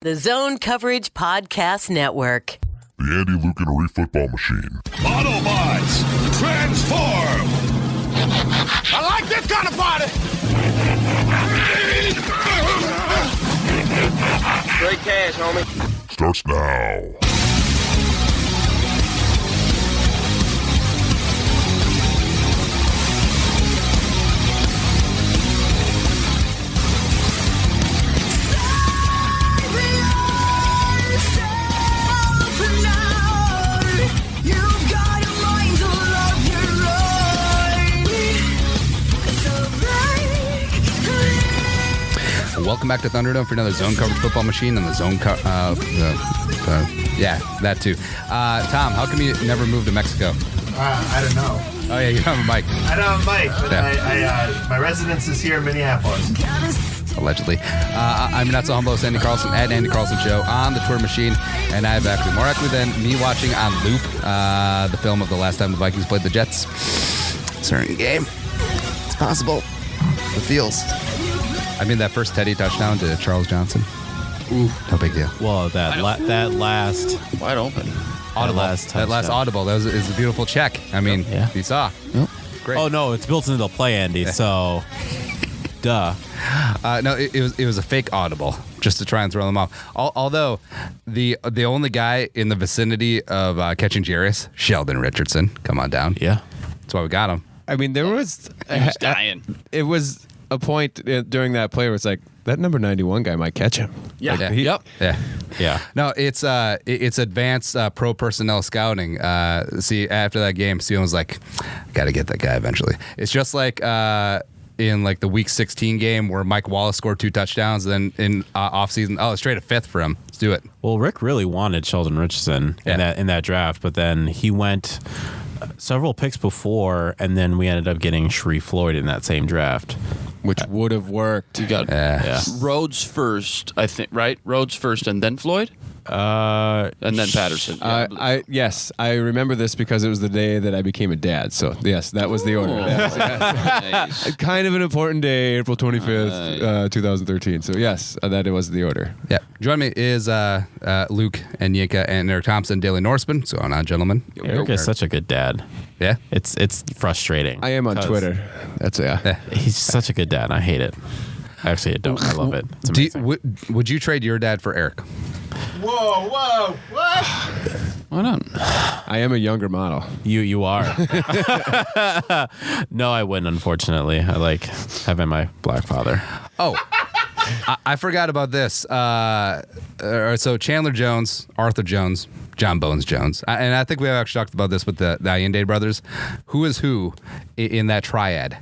The Zone Coverage Podcast Network. The Andy Luke and Reef Football Machine. Autobots, transform! I like this kind of party! Straight cash, homie. Starts now. Welcome back to Thunderdome for another Zone Coverage Football Machine and the Zone yeah, that too. Tom, how come you never moved to Mexico? I don't know. Oh yeah, you don't have a mic. I don't have a mic, but Yeah. my residence is here in Minneapolis. Allegedly. I'm not so humble as Andy Carlson at Andy Carlson Show on the Tour Machine, and I have actually more equity than me watching on loop the film of the last time the Vikings played the Jets. Certain game. It's possible. It feels. I mean, that first Teddy touchdown to Charles Johnson. Ooh, no big deal. Well, that last Wide open. Audible. That last audible. That was a beautiful check. I mean, Yeah. you saw. Yep. Great. Oh no, it's built into the play, Andy. So, duh. No, it was a fake audible just to try and throw them off. Although the only guy in the vicinity of catching Jairus, Sheldon Richardson, come on down. Yeah. That's why we got him. I mean, there was... He was dying. It was a point during that play where it's like, that number 91 guy might catch him. Yeah. Yeah. Yep. Yeah. Yeah. No, it's advanced pro personnel scouting. See, after that game, Steven was like, got to get that guy eventually. It's just like in like the Week 16 game where Mike Wallace scored 2 touchdowns, then in offseason, straight a 5th for him. Let's do it. Well, Rick really wanted Sheldon Richardson in that draft, but then he went several picks before, and then we ended up getting Sharif Floyd in that same draft. Which would have worked. You got Rhodes first, I think, right? Rhodes first and then Floyd? And then Patterson. Yeah, Yes, I remember this because it was the day that I became a dad. So, yes, that was the order. Yes. Nice. Kind of an important day, April 25th, 2013. So, yes, that was the order. Yeah. Join me is Luke and Yinka and Eric Thompson, Daily Norseman. So on, gentlemen. Eric is such a good dad. Yeah. It's frustrating. I am on Twitter. That's He's such a good dad. I hate it. Actually, I don't. I love it. It's amazing. Would you trade your dad for Eric? Whoa, what? Why not? I am a younger model. You are. No, I wouldn't, unfortunately. I like having my black father. Oh, I forgot about this. So Chandler Jones, Arthur Jones, John Bones Jones. And I think we have actually talked about this with the Allende brothers. Who is who in that triad?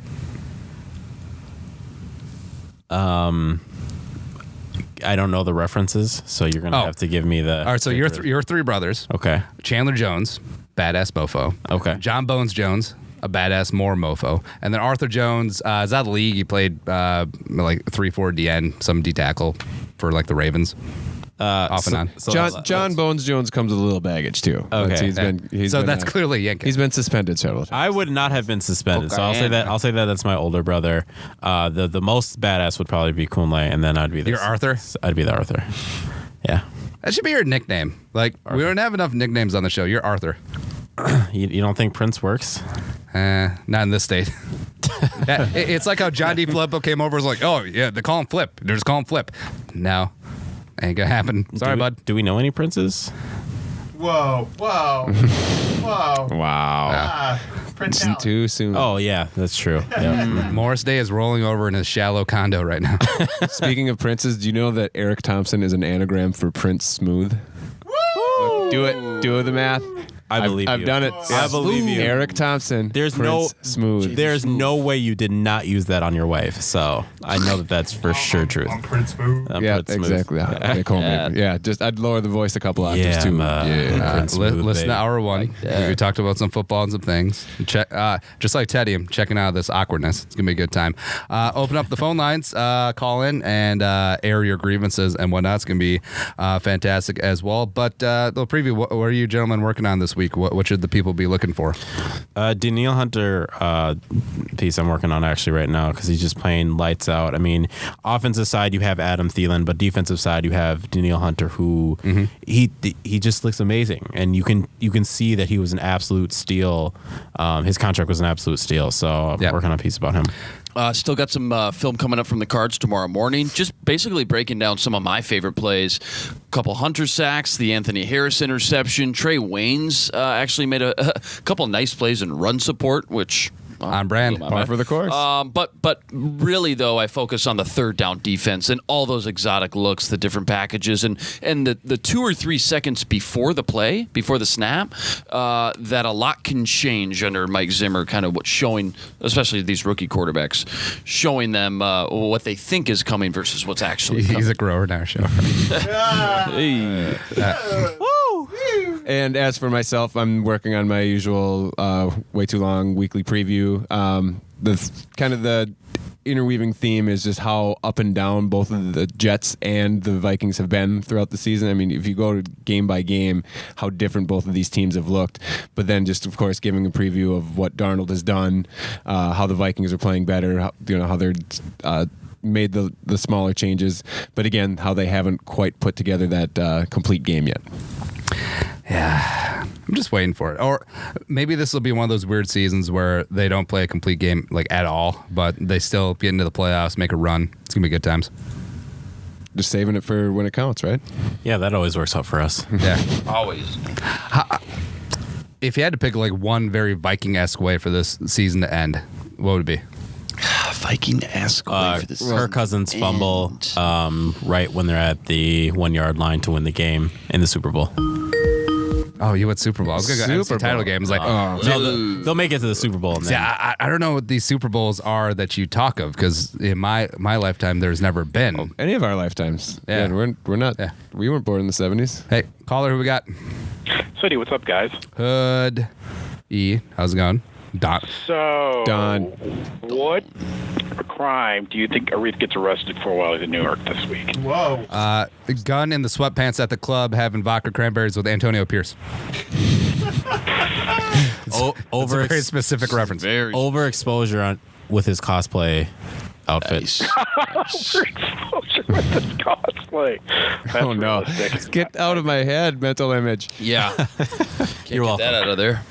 I don't know the references, so you're gonna have to give me the. All right, so your 3 brothers. Okay. Chandler Jones, badass mofo. Okay. John Bones Jones, a badass more mofo. And then Arthur Jones is out of the league. He played like 3-4 DN, some D tackle for like the Ravens. Off and on. So John Bones Jones comes with a little baggage too. Okay. That's clearly Yankees. He's been suspended several times. I would not have been suspended, so I'll say that. I'll say that that's my older brother. The most badass would probably be Kunle, and then I'd be You're Arthur? I'd be the Arthur. Yeah. That should be your nickname. Like, Arthur. We don't have enough nicknames on the show. You're Arthur. You don't think Prince works? Not in this state. Yeah, it's like how John D. Filippo came over and was like, oh, yeah, they call him Flip. They're just calling him Flip. No. Ain't gonna happen. Sorry, bud. Do we know any princes? Whoa. Wow. Prince It's too soon. Oh yeah, that's true. Yeah. Morris Day is rolling over in his shallow condo right now. Speaking of princes, do you know that Eric Thompson is an anagram for Prince Smooth? Woo! Do it. Do the math. I believe I've you. done it. I believe you. Eric Thompson. There's Prince Smooth. There's no way you did not use that on your wife. So I know that's for sure truth. I'm Prince Smooth. Yeah, Prince Smooth. exactly. They call me. Yeah, just I'd lower the voice a couple octaves too. Prince Smooth, Listen to baby. hour 1. We talked about some football and some things. Check, just like Teddy, I'm checking out this awkwardness. It's going to be a good time. Open up the phone lines, call in, and air your grievances and whatnot. It's going to be fantastic as well. But the preview, what are you gentlemen working on this this week? What should the people be looking for? Danielle Hunter piece I'm working on actually right now because he's just playing lights out. I mean, offensive side you have Adam Thielen, but defensive side you have Danielle Hunter, who he just looks amazing, and you can see that he was an absolute steal. His contract was an absolute steal. So I'm working on a piece about him. Still got some film coming up from the Cards tomorrow morning. Just basically breaking down some of my favorite plays. A couple Hunter sacks, the Anthony Harris interception. Trey Waynes actually made a couple nice plays in run support, which... on brand. Par for the course. But really, though, I focus on the third down defense and all those exotic looks, the different packages, and the 2 or 3 seconds before the play, before the snap, that a lot can change under Mike Zimmer, kind of showing, especially these rookie quarterbacks, showing them what they think is coming versus what's actually coming. He's a grower now, show. And as for myself, I'm working on my usual way too long weekly preview. The interweaving theme is just how up and down both of the Jets and the Vikings have been throughout the season. I mean, if you go game by game, how different both of these teams have looked. But then just, of course, giving a preview of what Darnold has done, how the Vikings are playing better, how they're made the smaller changes. But again, how they haven't quite put together that complete game yet. Yeah, I'm just waiting for it. Or maybe this will be one of those weird seasons where they don't play a complete game like at all, but they still get into the playoffs, make a run. It's gonna be good times. Just saving it for when it counts, right? Yeah, that always works out for us. Yeah, Always. If you had to pick like one very Viking-esque way for this season to end, what would it be? Viking-esque way for this Kirk Cousins fumble right when they're at the 1 yard line to win the game in the Super Bowl. Oh, you went Super Bowl. I was going to go Super title Bowl. game. It's like, No, they'll make it to the Super Bowl. And then, yeah, I don't know what these Super Bowls are that you talk of, because in my lifetime, there's never been. Any of our lifetimes. Yeah. We're not. Yeah. We weren't born in the 70s. Hey, caller, who we got? Sweetie, what's up, guys? Hood. E, how's it going? Don. So, Don. what crime do you think Arif gets arrested for while he's in New York this week? Whoa. Gun in the sweatpants at the club having vodka cranberries with Antonio Pierce. That's a very specific reference. overexposure with his cosplay outfit. Overexposure with this cosplay. That's Oh no! realistic. Get out of my head, mental image. Yeah. You're welcome. Get that out of there.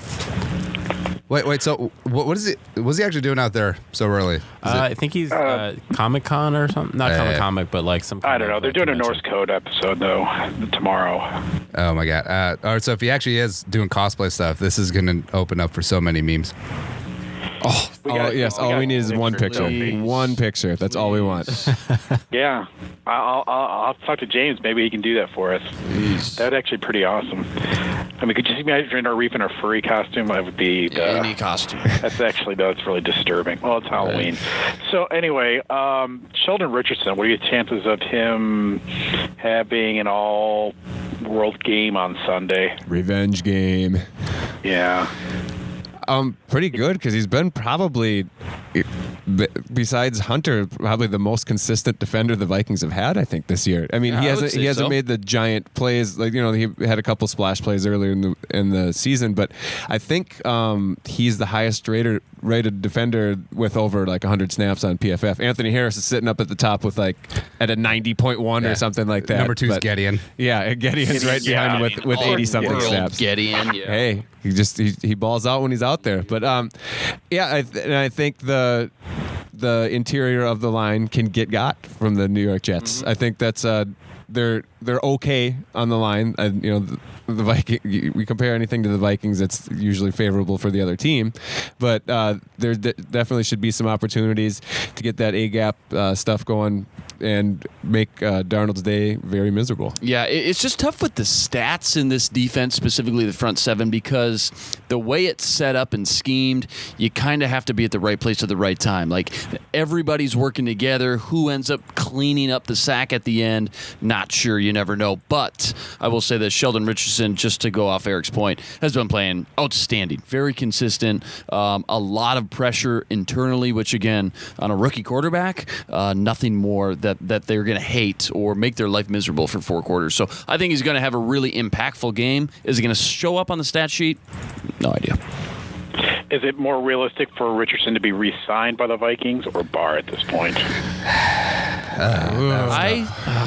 Wait. So, what is it? What's he actually doing out there so early? I think he's Comic Con or something. Not Comic, but like some. I don't know. They're doing a Norse Code episode, though, tomorrow. Oh my god! All right. So if he actually is doing cosplay stuff, this is going to open up for so many memes. Yes. All we need is one picture. One picture. That's all we want. Yeah. I'll talk to James. Maybe he can do that for us. That'd actually be pretty awesome. I mean, could you imagine Arif in a furry costume? That would be... Any costume. That's really disturbing. Well, it's Halloween. So anyway, Sheldon Richardson, what are your chances of him having an all-world game on Sunday? Revenge game. Yeah. Pretty good, because he's been probably, besides Hunter, probably the most consistent defender the Vikings have had, I think, this year. I mean, he hasn't made the giant plays, like, he had a couple splash plays earlier in the season, but I think he's the highest rated defender with over like 100 snaps on PFF. Anthony Harris is sitting up at the top with like at a 90.1 or something like that. Number 2 is Gideon. Yeah, Gideon's right behind him with 80 something snaps. Gideon. Yeah. Hey, he balls out when he's out there. But I think the interior of the line can get got from the New York Jets. I think that's they're okay on the line. The Viking. We compare anything to the Vikings, that's usually favorable for the other team. But there definitely should be some opportunities to get that A-gap stuff going and make Darnold's day very miserable. Yeah, it's just tough with the stats in this defense, specifically the front seven, because the way it's set up and schemed, you kind of have to be at the right place at the right time. Like, everybody's working together. Who ends up cleaning up the sack at the end? Not sure. never know. But I will say that Sheldon Richardson, just to go off Eric's point, has been playing outstanding, very consistent, a lot of pressure internally, which again, on a rookie quarterback, nothing more that they're going to hate or make their life miserable for 4 quarters. So I think he's going to have a really impactful game. Is he going to show up on the stat sheet? No idea. Is it more realistic for Richardson to be re-signed by the Vikings or Barr at this point?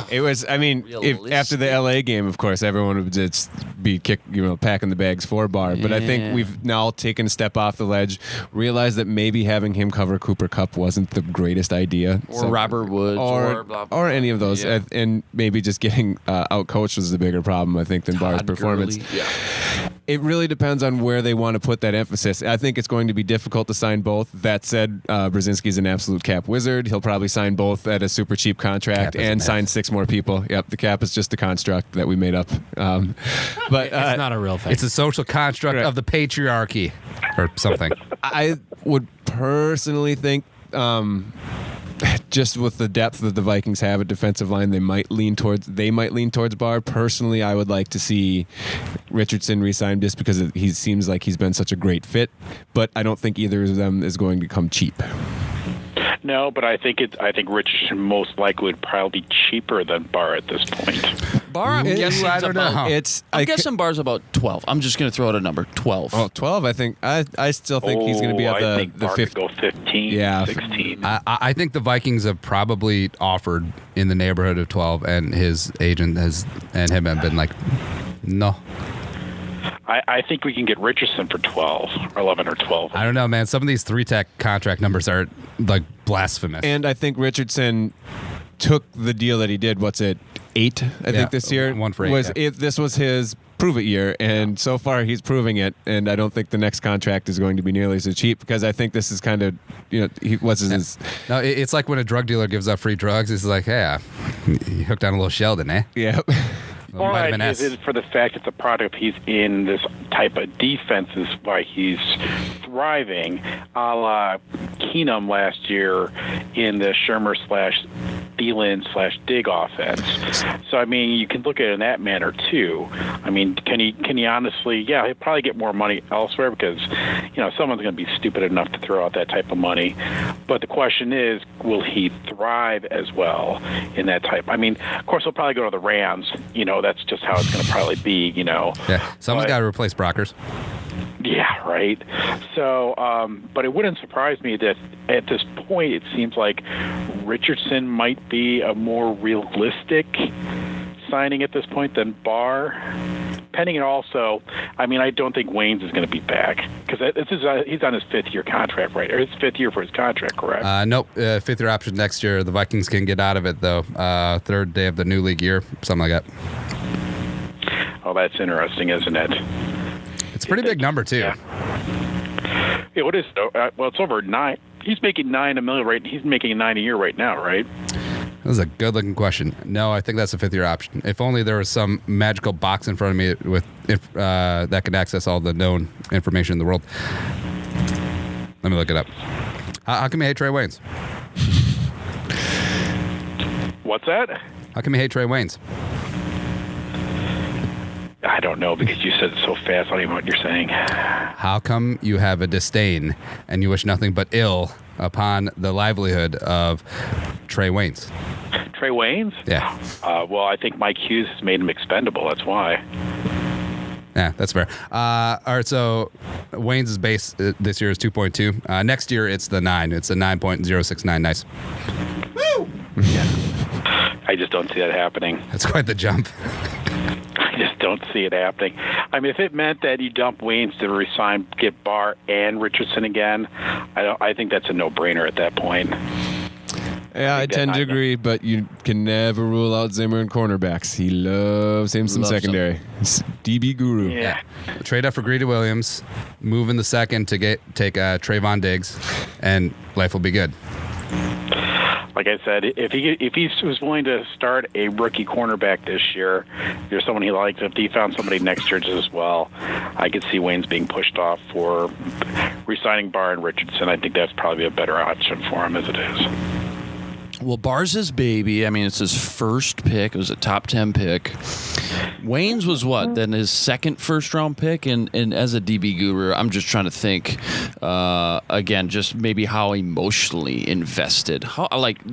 It was. I mean, after the LA game, of course, everyone would just be packing the bags for Barr. But I think we've now taken a step off the ledge, realized that maybe having him cover Cooper Kupp wasn't the greatest idea, or Robert Woods, or blah, blah, or any of those, yeah. and maybe just getting out-coached was the bigger problem, I think, than Barr's performance. Gurley. Yeah. It really depends on where they want to put that emphasis. I think it's going to be difficult to sign both. That said, Brzezinski's an absolute cap wizard. He'll probably sign both at a super cheap contract and sign 6 more people. Yep, the cap is just a construct that we made up. But it's not a real thing. It's a social construct of the patriarchy or something. I would personally think just with the depth that the Vikings have at defensive line, they might lean towards Barr. Personally, I would like to see Richardson re-sign just because he seems like he's been such a great fit, but I don't think either of them is going to come cheap. No, but I think Richardson most likely would probably be cheaper than Barr at this point. Barr, I'm guessing I don't know. I'm guessing Barr's about 12. I'm just going to throw out a number, 12. Oh, 12, I think. I still think he's going to be at I think the Barr 15. could go 15, Yeah. 16. I think the Vikings have probably offered in the neighborhood of 12, and his agent and him have been like, no. I think we can get Richardson for 12 or 11 or 12. I don't know, man. Some of these 3-tech contract numbers are like blasphemous. And I think Richardson took the deal that he did. What's it, 8? I think this year 1 for 8. This was his prove it year, and so far he's proving it. And I don't think the next contract is going to be nearly so cheap because I think this is kind of his. No, it's like when a drug dealer gives up free drugs. It's like, hey, you hooked on a little Sheldon, eh? Yeah. Or is it for the fact it's a product he's in this type of defense is why he's thriving, a la Keenum last year in the Shermer/Thielen/Dig offense. So, I mean, you can look at it in that manner, too. I mean, can he honestly, he'll probably get more money elsewhere because, someone's going to be stupid enough to throw out that type of money. But the question is, will he thrive as well in that type? I mean, of course, he'll probably go to the Rams, that's just how it's going to probably be, Yeah, someone's got to replace Brockers. Yeah, right. So, but it wouldn't surprise me that at this point it seems like Richardson might be a more realistic signing at this point than Barr. Pending also, I mean, I don't think Waynes is going to be back because he's on his 5th-year contract, right? Or his 5th year for his contract, correct? Nope, 5th-year option next year. The Vikings can get out of it, though. 3rd day of the new league year, something like that. Oh, that's interesting, isn't it? It's a pretty big number, too. Yeah, it is. Well, it's over 9. He's making $9 million right. He's making $9 a year right now, right? That was a good-looking question. No, I think that's a 5th-year option. If only there was some magical box in front of me with that could access all the known information in the world. Let me look it up. How come you hate Trey Waynes? What's that? How come you hate Trey Waynes? I don't know because you said it so fast. I don't even know what you're saying. How come you have a disdain and you wish nothing but ill upon the livelihood of Trey Waynes? Trey Waynes? Yeah. Well, I think Mike Hughes has made him expendable. That's why. Yeah, that's fair. All right, so Waynes' base this year is 2.2. Next year, it's the 9. It's a 9.069. Nice. Woo! Yeah. I just don't see that happening. That's quite the jump. I just don't see it happening. I mean, if it meant that you dump Waynes to resign, get Barr and Richardson again, I think that's a no-brainer at that point. Yeah, I tend to agree, but you can never rule out Zimmer and cornerbacks. He loves him some secondary. DB guru. Yeah. Trade up for Greedy Williams, move in the 2nd to take Trayvon Diggs, and life will be good. Like I said, if he was willing to start a rookie cornerback this year, if there's someone he likes, if he found somebody next year just as well, I could see Waynes being pushed off for re-signing Barr and Richardson. I think that's probably a better option for him as it is. Well, Bar's his baby. I mean, it's his first pick. It was a top 10 pick. Wayne's was what? Then his second first-round pick? And as a DB guru, I'm just trying to think, again, just maybe how emotionally invested.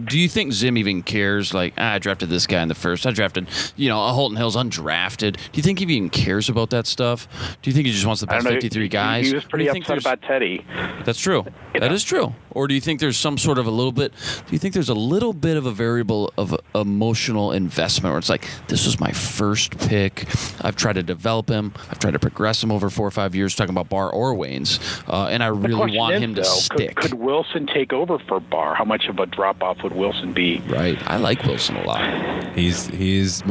Do you think Zim even cares? Like, I drafted this guy in the first. I drafted, Holton Hill's undrafted. Do you think he even cares about that stuff? Do you think he just wants the best 53 guys? He was pretty upset about Teddy. That's true. That is true. Or do you think there's some sort of do you think there's a little bit of a variable of emotional investment where it's like, this was my first pick. I've tried to develop him. I've tried to progress him over 4 or 5 years, talking about Barr or Wayne's. And I really want him to stick. Could Wilson take over for Barr? How much of a drop-off would Wilson be? Right. I like Wilson a lot. He was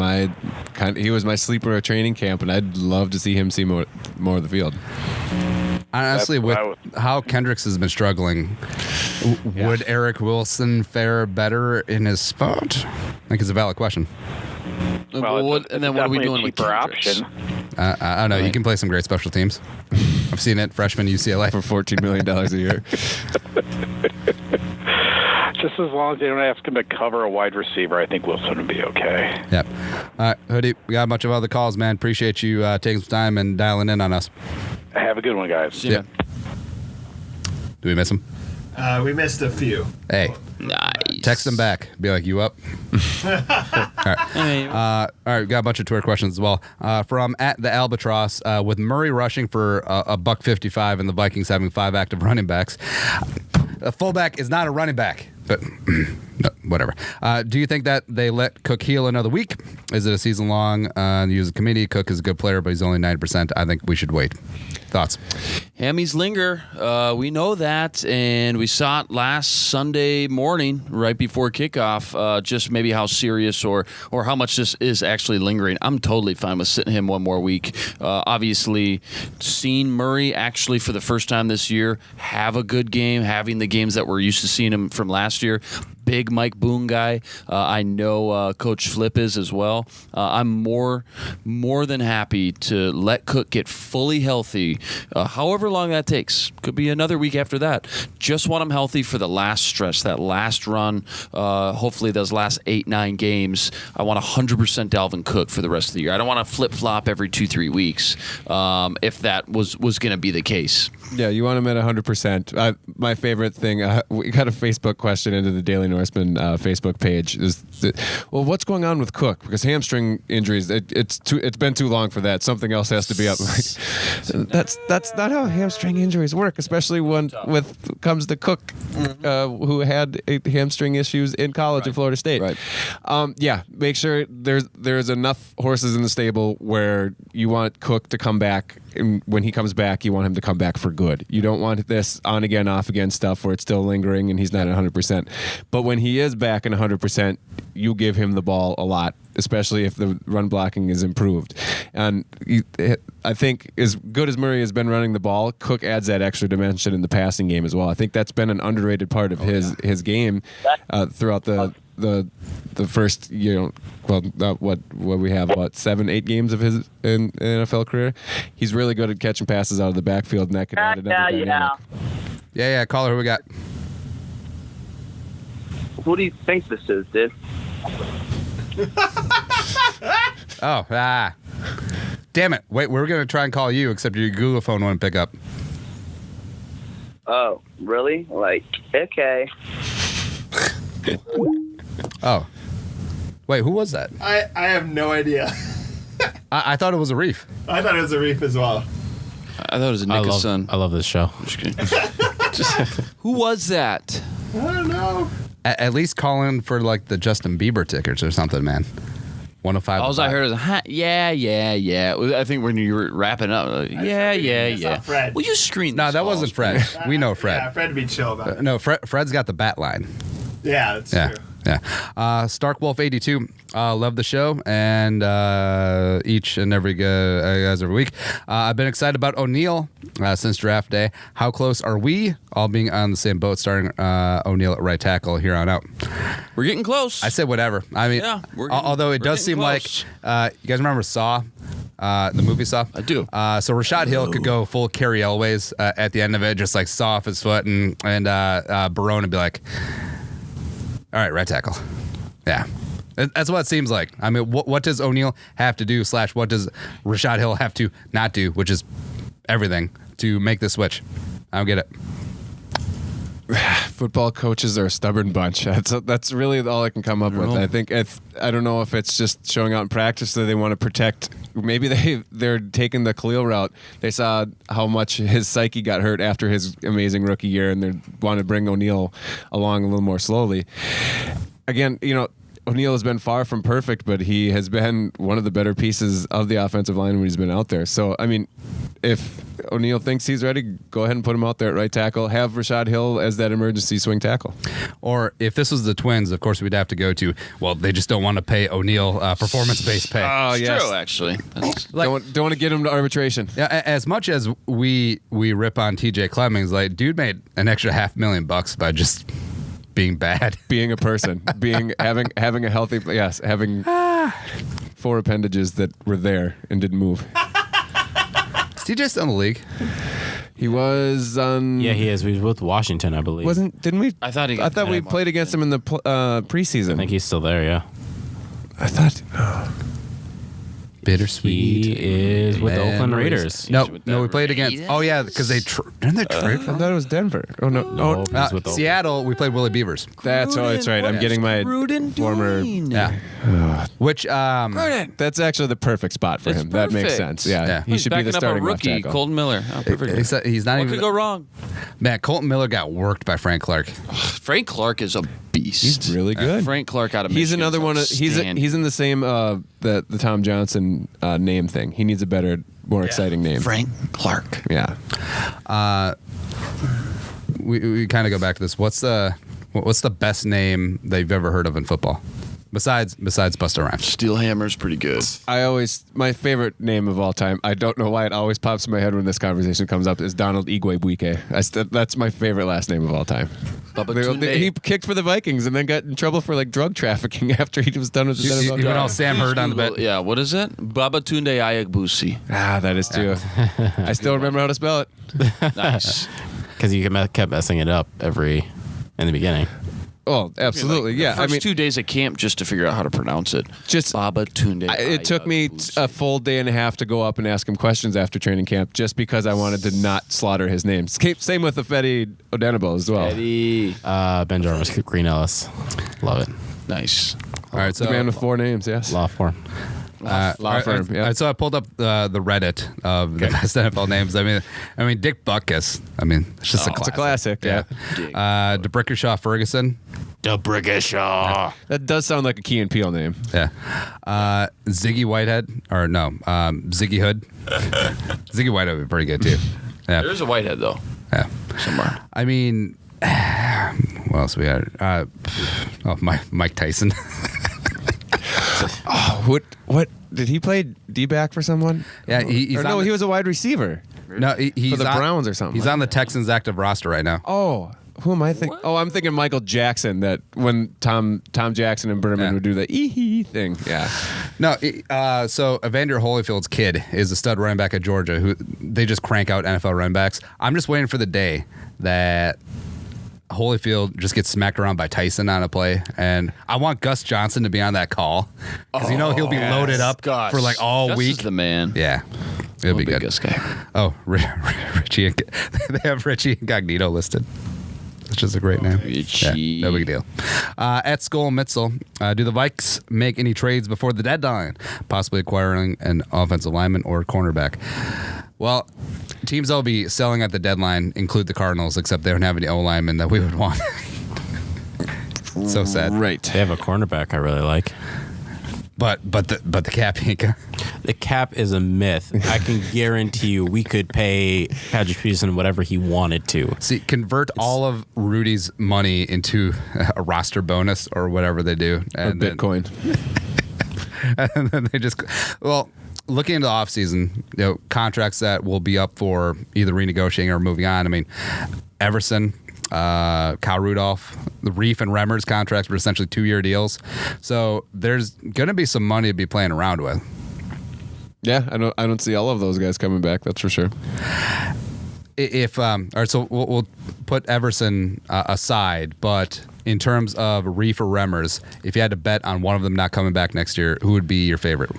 my sleeper at training camp, and I'd love to see him see more of the field. Honestly, with how Kendricks has been struggling, would Eric Wilson fare better in his spot? I think it's a valid question. Well, and then what are we doing with Kendricks? I don't know. You can play some great special teams. I've seen it. Freshman UCLA for $14 million a year. Just as long as they don't ask him to cover a wide receiver, I think Wilson would be okay. Yep. All right, Hoodie, we got a bunch of other calls, man. Appreciate you taking some time and dialing in on us. Have a good one, guys. See you, man. Do we miss him? We missed a few. Hey. Nice. Text him back. Be like, you up? All right. All right, we got a bunch of Twitter questions as well. From @the_Albatross, with Murray rushing for a $155 and the Vikings having 5 active running backs. A fullback is not a running back, but no, whatever. Do you think that they let Cook heal another week? Is it a season long? Use a committee. Cook is a good player, but he's only 90%. I think we should wait. Thoughts? Hammies linger. We know that, and we saw it last Sunday morning, right before kickoff. Just maybe how serious or how much this is actually lingering. I'm totally fine with sitting him one more week. Obviously, seeing Murray actually for the first time this year have a good game, having the games that we're used to seeing him from last year. Big Mike Boone guy. I know Coach Flip is as well. I'm more than happy to let Cook get fully healthy, however long that takes. Could be another week after that. Just want him healthy for the last stretch, that last run, hopefully those last 8-9 games. I want 100% Dalvin Cook for the rest of the year. I don't want to flip-flop every 2-3 weeks if that was going to be the case. Yeah, you want him at 100%. My favorite thing, we got a Facebook question into the Daily Norseman Facebook page. Well, what's going on with Cook? Because hamstring injuries, it's been too long for that. Something else has to be up. That's not how hamstring injuries work, especially when comes to Cook, who had hamstring issues in college at Florida State. Right. Yeah, make sure there's enough horses in the stable where you want Cook to come back. And when he comes back, you want him to come back for good. You don't want this on again, off again stuff where it's still lingering and he's not at 100%. But when he is back at 100%, you give him the ball a lot, especially if the run blocking is improved. And I think as good as Murray has been running the ball, Cook adds that extra dimension in the passing game as well. I think that's been an underrated part of his game throughout the first, what we have, 7-8 games of his in NFL career. He's really good at catching passes out of the backfield, and that could add another dynamic. Yeah. Caller, who we got? Who do you think this is, dude? Damn it. Wait, we were going to try and call you, except your Google phone wouldn't pick up. Oh, really? Like, okay. Oh. Wait, who was that? I have no idea. I thought it was a Reef. I thought it was a Reef as well. I thought it was a Nick's son. I love this show. Just kidding. Who was that? I don't know. At least call in for like the Justin Bieber tickets or something, man. 105. All I heard is, yeah. I think when you were wrapping up, yeah. Fred. Will you screen No, this that call? wasn't Fred. We know Fred. Yeah, Fred would be chill about it. No, Fred's got the bat line. Yeah, that's true. Yeah. Starkwolf82, love the show and each and every guys every week. I've been excited about O'Neal since draft day. How close are we all being on the same boat, starting O'Neal at right tackle here on out? We're getting close. I said whatever. I mean, yeah, although it does seem close. like you guys remember Saw, the movie Saw? I do. So Rashad Hill could go full Carrie Elways at the end of it, just like saw off his foot, and Barone would be like, All right, right tackle. Yeah. That's what it seems like. I mean, what does O'Neal have to do / what does Rashad Hill have to not do, which is everything, to make the switch? I don't get it. Football coaches are a stubborn bunch. That's really all I can come up with. I think I don't know if it's just showing out in practice that they want to protect. Maybe they're taking the Khalil route. They saw how much his psyche got hurt after his amazing rookie year, and they want to bring O'Neal along a little more slowly. Again, O'Neal has been far from perfect, but he has been one of the better pieces of the offensive line when he's been out there. So, I mean, if O'Neal thinks he's ready, go ahead and put him out there at right tackle. Have Rashad Hill as that emergency swing tackle. Or if this was the Twins, of course, we'd have to go to, well, they just don't want to pay O'Neal performance-based pay. Oh, yes. True, actually. Don't want to get him to arbitration. Yeah, as much as we rip on TJ Clemmings, like, dude made an extra $500,000 by just being bad, being a person, having a healthy, having 4 appendages that were there and didn't move. Is TJ still in the league? He was on. Yeah, he is. He was with Washington, I believe. Didn't we? I thought we played against him in the preseason. I think he's still there. Yeah. I thought. Bittersweet. He is with the Oakland memories. Raiders. No, we played against. Oh yeah, because didn't they trade I for him? thought it was Denver. Oh no, No, he's with Oakland. Seattle. We played Willie Beavers. that's right. I'm getting my former. Yeah. Which That's actually the perfect spot for It's him. That makes perfect. sense. Yeah, Yeah. he should be the Backing up starting a left rookie, tackle. Colton Miller. Oh, perfect. he's not What even. could go wrong? Man, Colton Miller got worked by Frank Clark. Frank Clark is a beast. He's really good. Frank Clark out of He's Michigan another is one. outstanding. He's in the same the Tom Johnson name thing. He needs a better, more exciting name. Frank Clark. Yeah. We kind of go back to this. What's the best name that you've ever heard of in football? Besides Busta Rhymes. Steelhammer's pretty good. My favorite name of all time, I don't know why it always pops in my head when this conversation comes up, is Donald Igwebuike. That's my favorite last name of all time. He kicked for the Vikings and then got in trouble for drug trafficking after he was done with his He NFL went all job. Sam Hurd on the bet. Yeah, what is it? Babatunde Ayagbusi. That is true. I still remember how to spell it. Nice. Because you kept messing it up in the beginning. Oh, absolutely. The first 2 days at camp just to figure out how to pronounce it. Just Babatunde. It took me a full day and a half to go up and ask him questions after training camp just because I wanted to not slaughter his name. Same with Ifedi Odenigbo as well. Eddie. Ben Jarvis, Green Ellis. Love it. Nice. All right, so The man with 4 names, yes. Law firm. Law firm, yeah. All right, so I pulled up the Reddit of the best NFL names. I mean, Dick Butkus. I mean, it's just a It's classic. a classic, Yeah. DeBrickershaw Ferguson. DeBrickershaw. That does sound like a Key and Peele name. Yeah. Ziggy Whitehead. Or no, Ziggy Hood. Ziggy Whitehead would be pretty good too. Yeah. There's a Whitehead, though, Yeah. somewhere. I mean, what else we had? Mike Tyson. What did he play D-back for someone? Yeah, he's or on no, the- he was a wide receiver. No, he's For the on- Browns or something He's like on the Texans active roster right now. Oh, who am I thinking? Oh, I'm thinking Michael Jackson. That when Tom Jackson and Berman would do the ee thing. Yeah. No, so Evander Holyfield's kid is a stud running back at Georgia who they just crank out NFL running backs. I'm just waiting for the day that Holyfield just gets smacked around by Tyson on a play, and I want Gus Johnson to be on that call because he'll be loaded up for like all Gus week. is the man. Yeah, it'll be Big good. Gus guy. Oh, Richie, they have Richie Incognito listed, which is a great name. Richie. Yeah, no big deal. At Skull Mitzel, do the Vikes make any trades before the deadline, possibly acquiring an offensive lineman or cornerback? Well, teams that will be selling at the deadline include the Cardinals, except they don't have any O-linemen that we would want. So sad. Right. They have a cornerback I really like. But the cap ain't got- The cap is a myth. I can guarantee you we could pay Patrick Peterson whatever he wanted to. See, convert all of Rudy's money into a roster bonus or whatever they do. Or Bitcoin. And then they just, looking into the offseason, contracts that will be up for either renegotiating or moving on. I mean, Everson, Kyle Rudolph, the Reef and Remmers contracts were essentially 2-year deals. So there's going to be some money to be playing around with. Yeah, I don't see all of those guys coming back. That's for sure. If all right, so we'll put Everson aside, but in terms of Reef or Remmers, if you had to bet on one of them not coming back next year, who would be your favorite?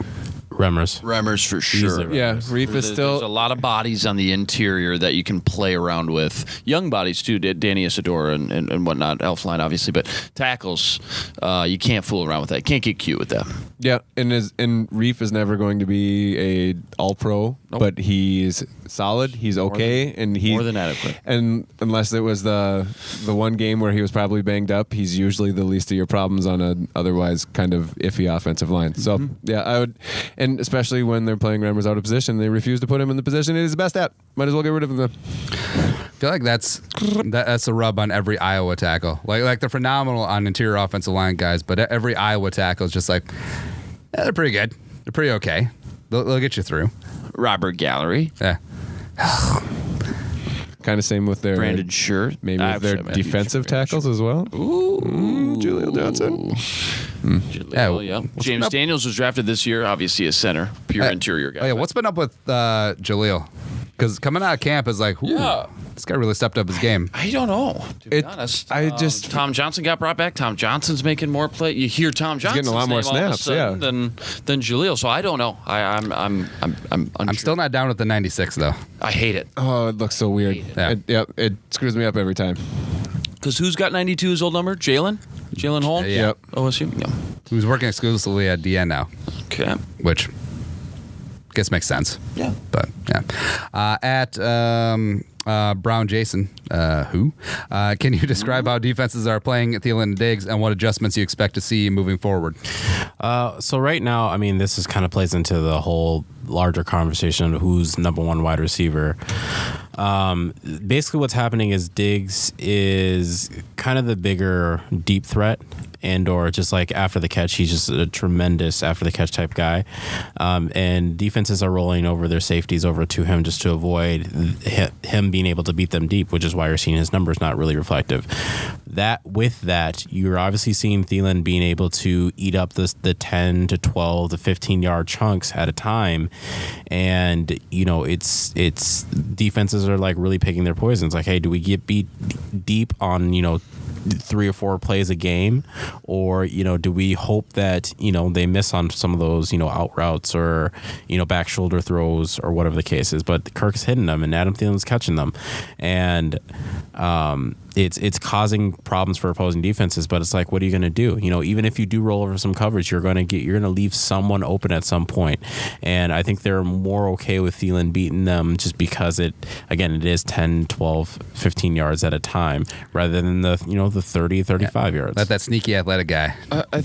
Remmers for sure. Yeah, Reef is still. There's a lot of bodies on the interior that you can play around with. Young bodies too, Danny Isidora and whatnot, Elfline obviously, but tackles, you can't fool around with that. You can't get cute with that. Yeah, and Reef is never going to be a All-Pro, but he's solid. He's okay, and he's more than adequate. And unless it was the one game where he was probably banged up, he's usually the least of your problems on a otherwise kind of iffy offensive line. So yeah, I would, and especially when they're playing Remmers out of position, they refuse to put him in the position he's the best at. Might as well get rid of him. I feel like that's a rub on every Iowa tackle. Like they're phenomenal on interior offensive line guys, but every Iowa tackle is just like, they're pretty good. They're pretty okay. They'll get you through. Robert Gallery. Yeah. Kind of same with their Brandon Shirt. maybe with their defensive tackles as well. Julio Johnson. Yeah. James Daniels was drafted this year, obviously a center, pure interior guy. Oh yeah, what's been up with Jaleel? Because coming out of camp is like, this guy really stepped up his game. I don't know, to be honest. Tom Johnson got brought back. Tom Johnson's making more play. You hear Tom Johnson getting a lot more snaps, than Jaleel. So I don't know. I'm unsure. I'm still not down with the 96 though. I hate it. Oh, it looks so weird. It screws me up every time. Because who's got 92 his old number? Jalen Holmes? Yeah. Yep. OSU? Yeah. Who's working exclusively at DN now. Okay. Which I guess makes sense. Yeah. But yeah. At Brown Jason, can you describe how defenses are playing Thielen and Diggs and what adjustments you expect to see moving forward? So right now, I mean, this is kind of plays into the whole larger conversation of who's number one wide receiver. Basically what's happening is Diggs is kind of the bigger deep threat, and or just like after the catch, he's just a tremendous after the catch type guy. And defenses are rolling over their safeties over to him just to avoid him being able to beat them deep, which is why you're seeing his numbers not really reflective. With that, you're obviously seeing Thielen being able to eat up the 10 to 12 to 15-yard chunks at a time. And, it's defenses are like really picking their poisons. Like, hey, do we get beat deep on, 3 or 4 plays a game, or do we hope that they miss on some of those out routes or back shoulder throws or whatever the case is, but Kirk's hitting them and Adam Thielen's catching them, and it's causing problems for opposing defenses. But it's like, what are you going to do? Even if you do roll over some coverage, you're going to leave someone open at some point. And I think they're more okay with Thielen beating them just because it is 10, 12, 15 yards at a time rather than the 30, 35 yards. Let that sneaky athletic guy. I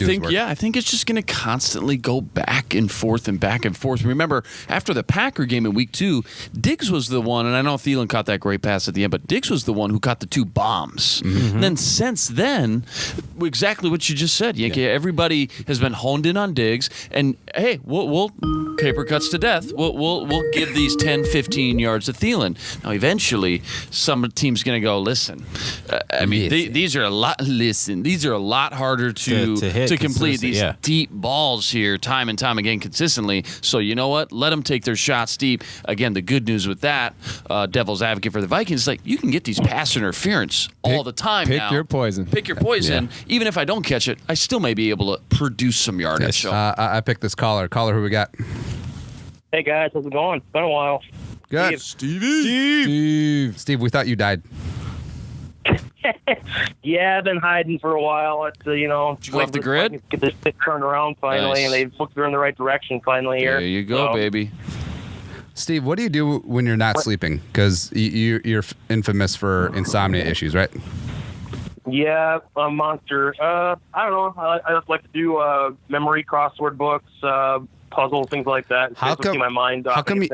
think it's just going to constantly go back and forth and back and forth. Remember, after the Packer game in week 2, Diggs was the one, and I know Thielen caught that great pass at the end, but Diggs was the one who caught the 2 bombs. Mm-hmm. And then since then, exactly what you just said, Yankee. Yeah. Everybody has been honed in on Diggs, and hey, we'll paper cuts to death. We'll give these 10, 15 yards to Thielen. Now, eventually, some team's going to go, listen. These are a lot. Listen, these are a lot harder to complete these deep balls here, time and time again, consistently. So you know what? Let them take their shots deep. Again, the good news with that, devil's advocate for the Vikings, is like you can get these pass interference all the time now. Pick your poison. Pick your poison. Yeah. Even if I don't catch it, I still may be able to produce some yardage. Yes. So. I picked this caller. Caller, who we got? Hey guys, how's it going? It's been a while. Good. Steve, we thought you died. Yeah, I've been hiding for a while. It's Did you go off the grid? Get this thing turned around finally, and they've looked in the right direction finally here. There you go, baby. Steve, what do you do when you're not sleeping? Because you're infamous for insomnia issues, right? Yeah, I'm a monster. I don't know. I just like to do memory crossword books, puzzles, things like that. How come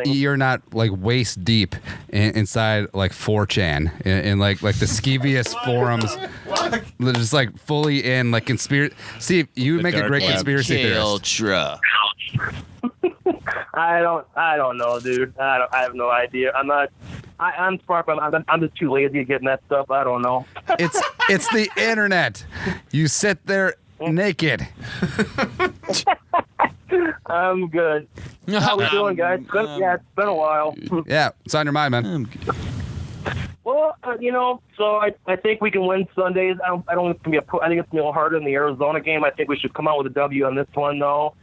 you're not like waist deep inside like 4chan in like the skeeviest forums, just like fully in like conspiracy? Steve, you make a great conspiracy theorist. Ultra. I don't know, dude. I have no idea. I'm smart, but I'm just too lazy to get in that stuff. I don't know. It's the internet. You sit there naked. I'm good. How we doing, guys? It's been a while. Yeah, it's on your mind, man. Well, so I think we can win Sundays. I don't think it's gonna be I think it's gonna be a little harder than the Arizona game. I think we should come out with a W on this one, though.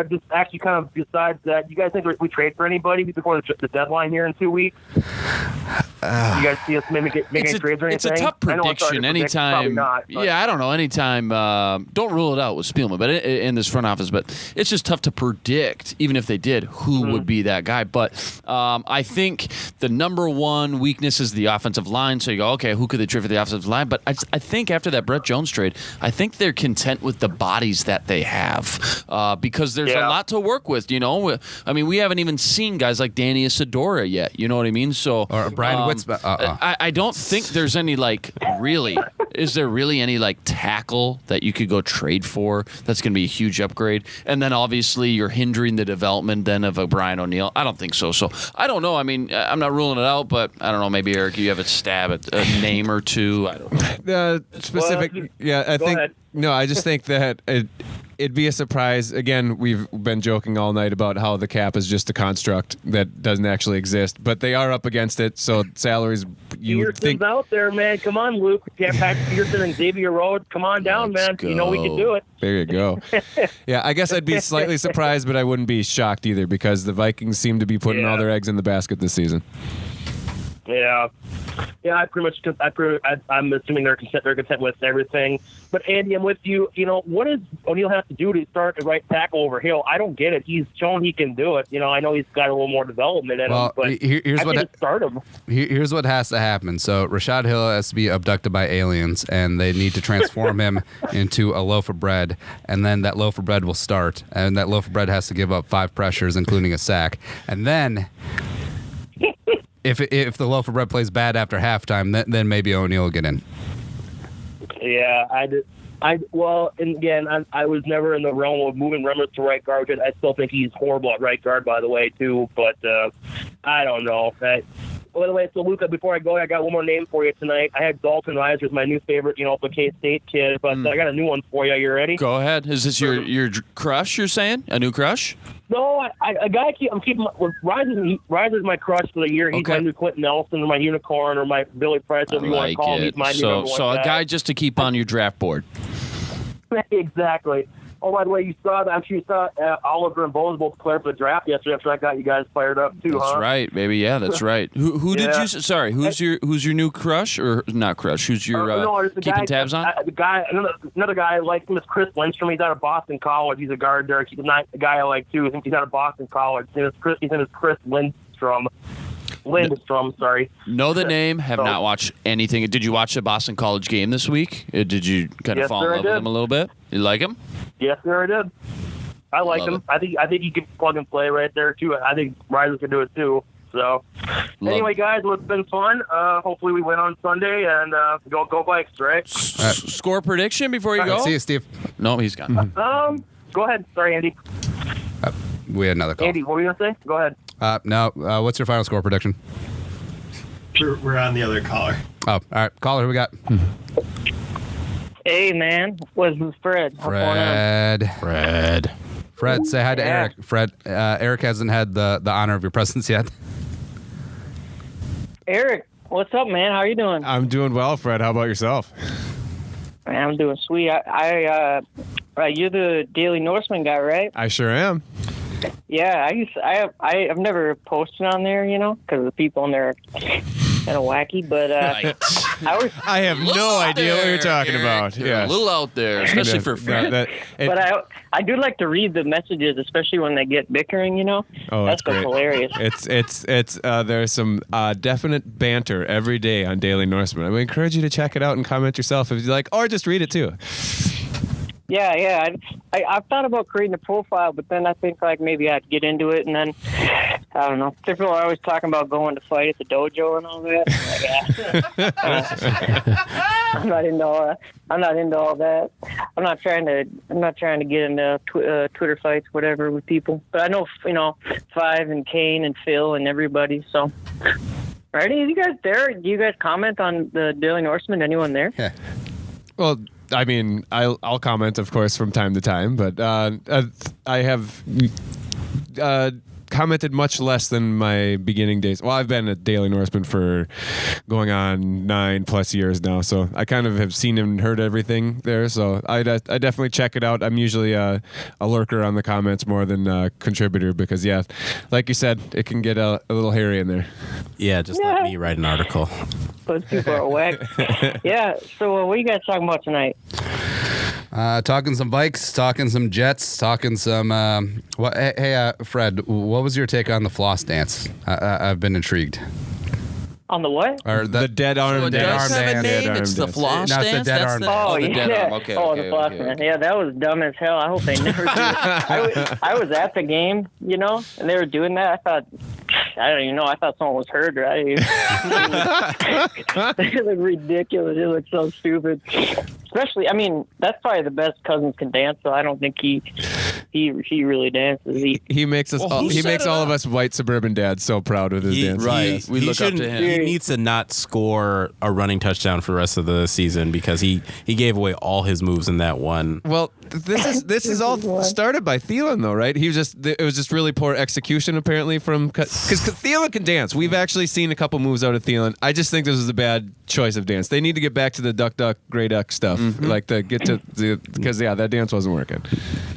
Just actually, kind of besides that, you guys think we trade for anybody before the deadline here in 2 weeks? You guys see us make any trades or anything? It's a tough prediction. Anytime, not, yeah, I don't know. Anytime, don't rule it out with Spielman, but in this front office. But it's just tough to predict, even if they did, who would be that guy. But I think the number one weakness is the offensive line. So you go, okay, who could they trade for the offensive line? But I think after that Brett Jones trade, I think they're content with the bodies that they have because there's a lot to work with. I mean, we haven't even seen guys like Danny Isidora yet. You know what I mean? So or Brian Witzman. I don't think there's any really. Is there really any tackle that you could go trade for that's going to be a huge upgrade? And then obviously you're hindering the development then of a Brian O'Neill. I don't think so. So I don't know. I mean, I'm not ruling it out, but I don't know. Maybe Eric, you have a stab at a name or two. I don't know. Specific. I think. Ahead. No, I just think that it'd be a surprise. Again, we've been joking all night about how the cap is just a construct that doesn't actually exist, but they are up against it. So salaries, you would think. Peterson's out there, man. Come on, Luke. Yeah, Patrick Peterson and Xavier Rhodes. Come on down, man. Go. You know we can do it. There you go. Yeah, I guess I'd be slightly surprised, but I wouldn't be shocked either because the Vikings seem to be putting all their eggs in the basket this season. Yeah. I'm assuming they're content with everything. But Andy, I'm with you. What does O'Neill have to do to start the right tackle over Hill? I don't get it. He's shown he can do it. I know he's got a little more development in him, but start him. Here's what has to happen. So Rashad Hill has to be abducted by aliens, and they need to transform him into a loaf of bread, and then that loaf of bread will start, and that loaf of bread has to give up 5 pressures, including a sack, and then. If the loaf of bread plays bad after halftime, then maybe O'Neill will get in. Yeah, I was never in the realm of moving Remmers to right guard. I still think he's horrible at right guard, by the way, too. But I don't know. By the way, so Luca, before I go, I got one more name for you tonight. I had Dalton Reiser as my new favorite, the K-State kid, but I got a new one for you. You ready? Go ahead. Is this your crush? You're saying a new crush? No, I'm keeping Reiser's my crush for the year. He's my new Quentin Nelson or my unicorn or my Billy Price, whatever you want to call him. He's my new number one a guy. guy just to keep on your draft board. Exactly. Oh, by the way, I'm sure you saw Oliver and Bones both declare for the draft yesterday. After I got you guys fired up too. That's right, baby. Yeah, that's right. Who did you? Sorry, who's your new crush or not crush? Who's your keeping tabs on? Another guy I like him is Chris Lindstrom. He's out of Boston College. He's a guard there. He's not a guy I like too. I think he's out of Boston College. His name is Chris Lindstrom. Sorry. Know the name. Have not watched anything. Did you watch the Boston College game this week? Did you kind of fall in love with him a little bit? You like him? Yes, sir, I did. I like him. I think he can plug and play right there too. I think Reiser can do it too. So, anyway, guys, it's been fun. Hopefully, we win on Sunday and go Vikes, right? Score prediction before you go. See you, Steve. No, he's gone. Go ahead. Sorry, Andy. We had another call. Andy, what were you gonna say? Go ahead. No. What's your final score prediction? We're on the other caller. Oh, all right. Caller, who we got? Hey, man. What's Fred? Fred, say hi to Eric. Fred, Eric hasn't had the honor of your presence yet. Eric, what's up, man? How are you doing? I'm doing well, Fred. How about yourself? Man, I'm doing sweet. You're the Daily Norseman guy, right? I sure am. Yeah, I've never posted on there, because the people on there are kind of wacky, but I have no idea what you're talking about. Yeah, a little out there, especially for Fred. But I do like to read the messages, especially when they get bickering. Oh, that's great. Hilarious. It's there's some definite banter every day on Daily Norseman. I would encourage you to check it out and comment yourself if you like, or just read it too. Yeah. I've thought about creating a profile, but then I think maybe I'd get into it, and then I don't know. People are always talking about going to fight at the dojo and all that. I'm not into all that. I'm not trying to get into Twitter fights, whatever, with people. But I know Five and Kane and Phil and everybody. So, are any of you guys there? Do you guys comment on the Daily Norseman? Anyone there? Yeah. Well, I mean, I'll comment, of course, from time to time, but I have commented much less than my beginning days. Well, I've been a Daily Norseman for going on 9+ years now, so I kind of have seen and heard everything there. So I definitely check it out. I'm usually a lurker on the comments more than a contributor because, yeah, like you said, it can get a little hairy in there. Yeah, just let me write an article. Those people are whack. Yeah, so what are you guys talking about tonight? Talking some bikes, talking some Jets, talking some. Hey, Fred, what was your take on the floss dance? I've been intrigued. On the what? Or the dead arm So it dance. does have a name? Dead It's arm the dance. floss No, it's the dance? dead That's arm the, dance. the dead yeah. arm. Okay, oh, okay, the floss okay. dance. Yeah, that was dumb as hell. I hope they never do it. I was at the game, and they were doing that. I thought, I don't even know. I thought someone was hurt. Right? It looked ridiculous. It looked so stupid. Especially, I mean, that's probably the best Cousins can dance. So I don't think he really dances. He makes us. Well, who he set makes it all up? of us white suburban dads so proud with his dance. Right. We look up to him. He needs to not score a running touchdown for the rest of the season because he gave away all his moves in that one. Well, this is all started by Thielen, though, right? It was just really poor execution apparently from because Thielen can dance. We've actually seen a couple moves out of Thielen. I just think this was a bad choice of dance. They need to get back to the duck, gray duck stuff, like to get to because that dance wasn't working.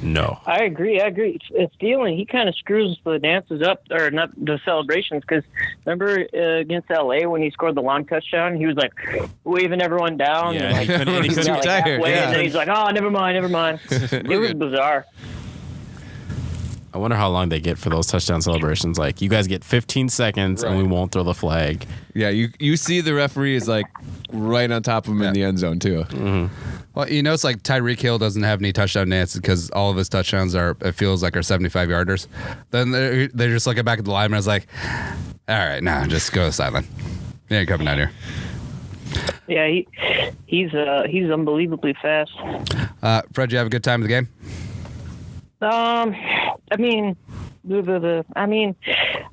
No, I agree. It's Thielen. He kind of screws the dances up, or not the celebrations. Because remember against LA when he scored the long touchdown, he was like waving everyone down. Yeah, and, like, he couldn't he got, too like, tired, halfway, yeah. and then he's like, "Oh, never mind." It was bizarre. I wonder how long they get for those touchdown celebrations. Like, you guys get 15 seconds and we won't throw the flag. Yeah, you see the referee is like right on top of him in the end zone too. Well, it's like Tyreek Hill doesn't have any touchdown dances because all of his touchdowns are 75 yarders. Then they're just looking back at the lineman. I was like, all right, now just go silent. He ain't coming out here. Yeah, he's unbelievably fast. Fred, you have a good time of the game? I mean,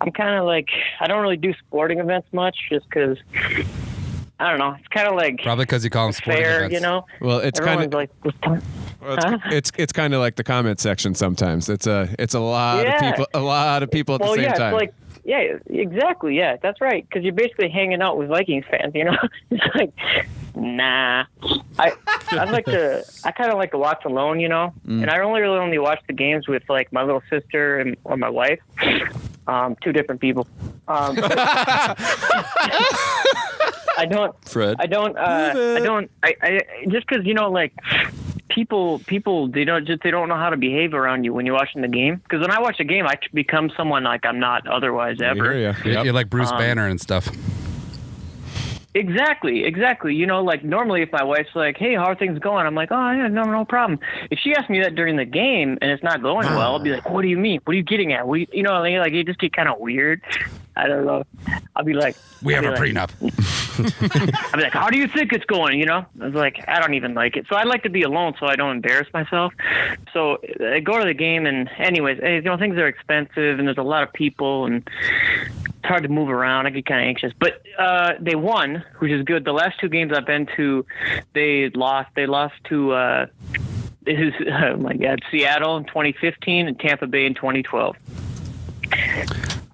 I'm kind of like, I don't really do sporting events much just because, I don't know. It's kind of like Probably because you call them sporting fair, events. Well, it's kind Everyone's of like, it's kind of like the comment section sometimes. It's a lot of people at the same time. It's like, yeah, exactly. Yeah, that's right. Because you're basically hanging out with Vikings fans, It's like, nah. I kind of like to watch alone, And I only watch the games with like my little sister or my wife. Two different people. I don't. Fred. I don't. I just because like people they don't know how to behave around you when you're watching the game. Because when I watch the game, I become someone like I'm not otherwise ever. You're like Bruce Banner and stuff. Exactly. Like normally if my wife's like, "Hey, how are things going?" I'm like, "Oh, yeah, no problem." If she asks me that during the game and it's not going well, I'll be like, "What do you mean? What are you getting at?" Like it just get kind of weird. I don't know. I'll be like, we have a prenup. I'll be like, "How do you think it's going?" I was like, I don't even like it. So I like to be alone so I don't embarrass myself. So I go to the game and anyways, things are expensive and there's a lot of people and it's hard to move around. I get kind of anxious. But they won, which is good. The last two games I've been to, they lost. They lost to oh my God, Seattle in 2015 and Tampa Bay in 2012.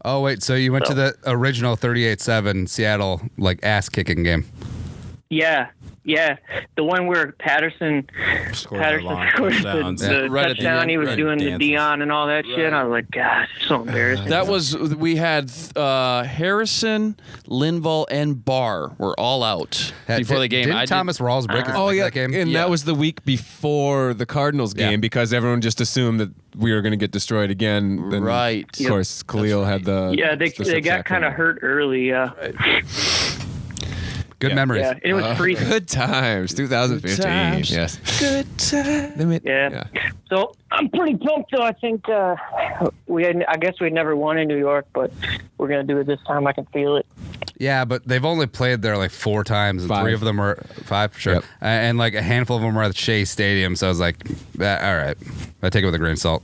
Oh, wait. So you went to the original 38-7 Seattle, ass-kicking game. Yeah. The one where Patterson scored the touchdown. He was doing the Dion and all that shit. I was like, gosh, so embarrassing. That was, we had Harrison, Linval, and Barr were all out before the game. Didn't Thomas Rawls break his leg that game? And that was the week before the Cardinals game because everyone just assumed that we were going to get destroyed again. Then, right. Of course, Khalil had the... Yeah, they got kind of hurt early. Good memories. Yeah, it was freezing. Good times, 2015. Good times. Yes. Good time. Yeah. So I'm pretty pumped, though. I think I guess we never won in New York, but we're gonna do it this time. I can feel it. Yeah, but they've only played there 4 times, and 5. 3 of them were 5, sure, Yep. and a handful of them were at Shea Stadium. So I was like, all right, I take it with a grain of salt.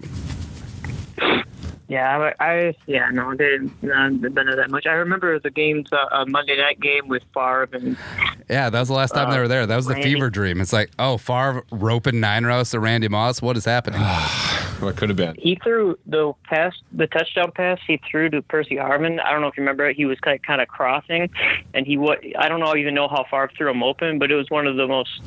Yeah, they didn't been that much. I remember the games, Monday night game with Favre and. Yeah, that was the last time they were there. That was the Randy. fever dream. It's like, oh, Favre roping 9 rows to Randy Moss. What is happening? What could have been? He threw the touchdown pass he threw to Percy Harvin. I don't know if you remember it. He was kind of crossing, and I don't even know how far threw him open, but it was one of the most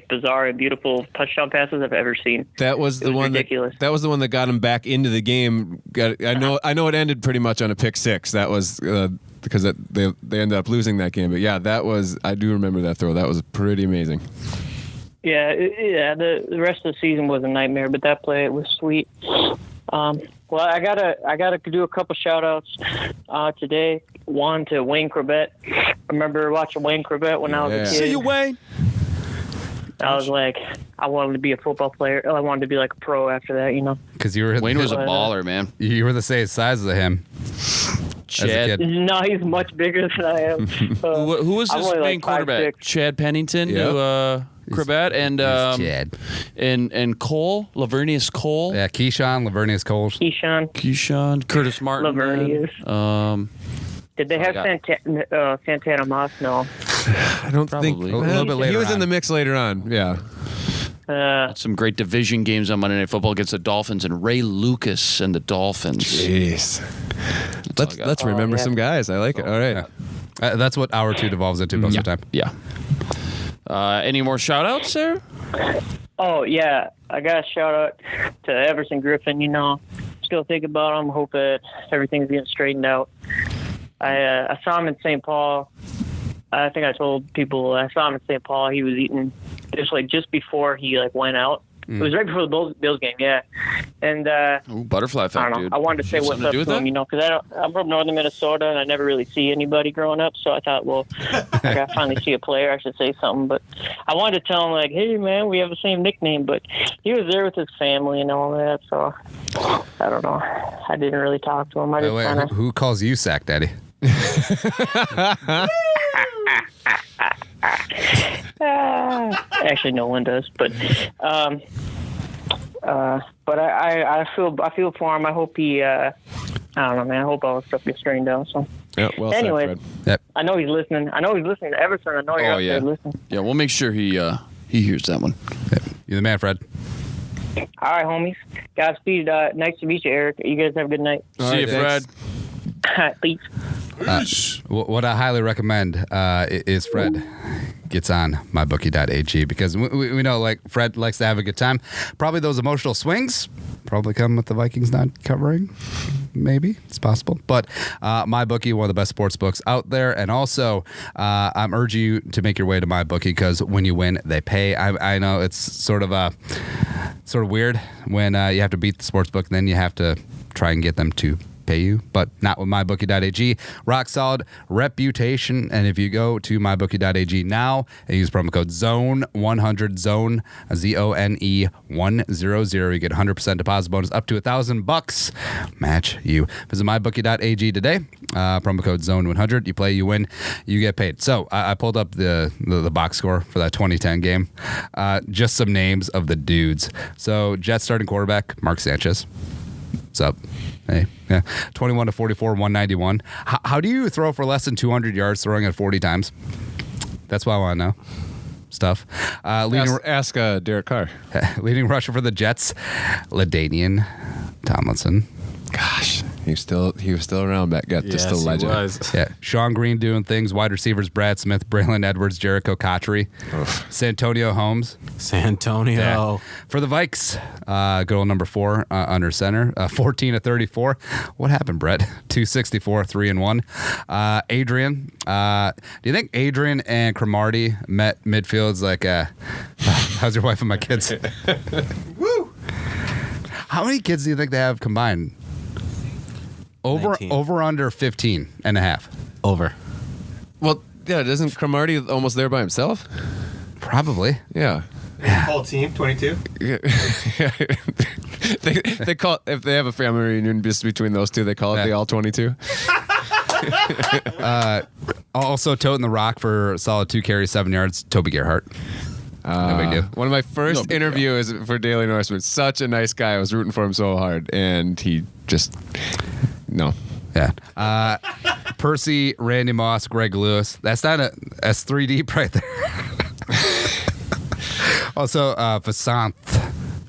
bizarre and beautiful touchdown passes I've ever seen. That was the one ridiculous. That was the one that got him back into the game. I know it ended pretty much on a pick six. That was because they ended up losing that game. But yeah, I do remember that throw. That was pretty amazing. Yeah, the rest of the season was a nightmare, but that play, it was sweet. Well, I gotta do a couple shout outs today. One to Wayne Corbett. I remember watching Wayne Corbett when I was a kid. See you, Wayne. I was like, I wanted to be a football player. I wanted to be like a pro after that, Because Wayne was a baller, man. You were the same size as him. Chad. No, he's much bigger than I am. Who was his main quarterback? 5'6". Chad Pennington, Corbett, and Chad. and Cole, Lavernius Cole. Yeah, Keyshawn, Lavernius Cole. Keyshawn, Curtis Martin. Lavernius. Did they have Santana Moss? No. I don't think. A little bit later he was on. in the mix later on. Yeah. Some great division games on Monday Night Football against the Dolphins and Ray Lucas and the Dolphins. Jeez. Let's remember some guys. I like it. All right. Yeah. That's what hour 2 devolves into most of the time. Yeah. Any more shout outs there? Oh, yeah. I got a shout out to Everson Griffin. Still think about him. Hope that everything's getting straightened out. I saw him in St. Paul. I think I told people I saw him in St. Paul. He was eating just before he went out. It was right before the Bills game, yeah. And butterfly effect, I don't know. dude. I wanted to say what's up to him, because I'm from northern Minnesota and I never really see anybody growing up. So I thought, well, I got to finally see a player. I should say something. But I wanted to tell him, hey, man, we have the same nickname. But he was there with his family and all that. So I don't know. I didn't really talk to him. I just kind of. Who calls you Sack Daddy? Actually, no one does, but I feel for him. I hope he. I don't know, man. I hope all this stuff gets straightened out. So. Yeah. Well anyway, said, Fred. Yep. I know he's listening. To Everson. I know you're out there listening. Yeah, we'll make sure he hears that one. Yep. You're the man, Fred. All right, homies. Godspeed. Nice to meet you, Eric. You guys have a good night. See you, Fred. Peace. What I highly recommend is Fred gets on mybookie.ag because we know Fred likes to have a good time. Probably those emotional swings probably come with the Vikings not covering. Maybe it's possible, but MyBookie, one of the best sports books out there, and also I'm urging you to make your way to MyBookie because when you win, they pay. I know it's sort of weird when you have to beat the sports book, and then you have to try and get them to pay you, but not with mybookie.ag. Rock solid reputation, and if you go to mybookie.ag now and use promo code ZONE100, ZONE, ZONE 100, you get 100% deposit bonus up to $1,000. Match you. Visit mybookie.ag today. Promo code ZONE100. You play, you win, you get paid. So I pulled up the box score for that 2010 game. Just some names of the dudes. So Jets starting quarterback Mark Sanchez. What's up? Hey, yeah, 21 to 44, 191. How do you throw for less than 200 yards throwing it 40 times? That's what I want to know. Stuff. Ask Derek Carr. Leading rusher for the Jets, LaDainian Tomlinson. Gosh, he was still around back. Just a legend. He was. Yeah, Sean Green doing things. Wide receivers: Brad Smith, Braylon Edwards, Jericho Cotchery, Santonio Holmes. Santonio. Yeah. For the Vikes, good old number 4 under center, 14 to 34. What happened, Brett? 264, 3-1. Adrian. Do you think Adrian and Cromartie met midfields like, how's your wife and my kids? Woo! How many kids do you think they have combined? Over under 15 and a half. Over. Well, yeah, isn't Cromartie almost there by himself? Probably. Yeah. Whole team, 22. they call if they have a family reunion just between those two, they call it the All 22. Also toting the rock for a solid 2 carries, 7 yards. Toby Gerhart. No big deal. One of my first interviews for Daily Norseman. Such a nice guy. I was rooting for him so hard, and he just no. Yeah. Percy, Randy Moss, Greg Lewis. That's that's 3 deep right there. Also, Vasanth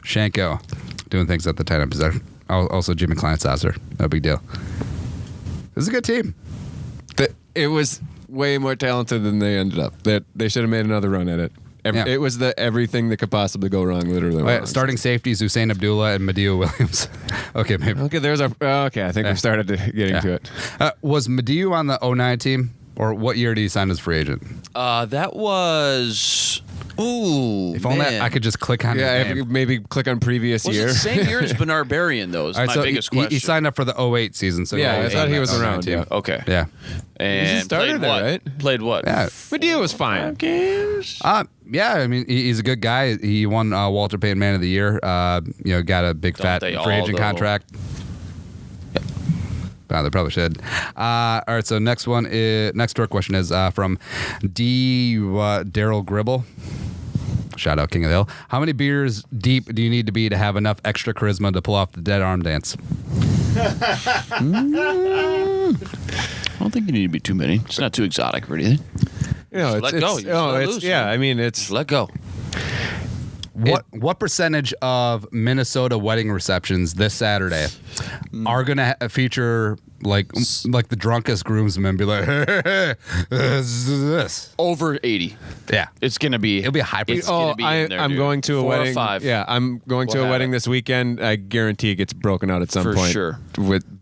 Shanko, doing things at the tight end position. Also, Jimmy Kleinsasser. No big deal. This is a good team. It was way more talented than they ended up. They should have made another run at it. It was everything that could possibly go wrong, literally. Wait, starting safeties, Hussein Abdullah and Mediu Williams. Okay, maybe. Okay, there's our. Okay, I think we've started getting to it. Was Mediu on the 09 team? Or what year did he sign as free agent? That was... Ooh, if only I could just click on his name. Maybe click on previous was year. it the same year as Bernard Berrien, though, is my biggest question. He signed up for the 08 season. So I thought he was around. Yeah. Okay. Yeah. And he started played there, what? right? Played what? Yeah. Mediu was fine. Yeah, I mean, he's a good guy. He won Walter Payton Man of the Year. Got a big fat free agent contract. They probably should. All right, so next door question is from Daryl Gribble. Shout out King of the Hill. How many beers deep do you need to be to have enough extra charisma to pull off the dead arm dance? I don't think you need to be too many. It's not too exotic or anything. Let go. It's let go. What percentage of Minnesota wedding receptions this Saturday are going to feature like the drunkest groomsmen be like, hey, this? Over 80. Yeah. It'll be a high percentage. I'm going to a 4 wedding. Or 5. Yeah, I'm going to a wedding this weekend. I guarantee it gets broken out at some point. For sure.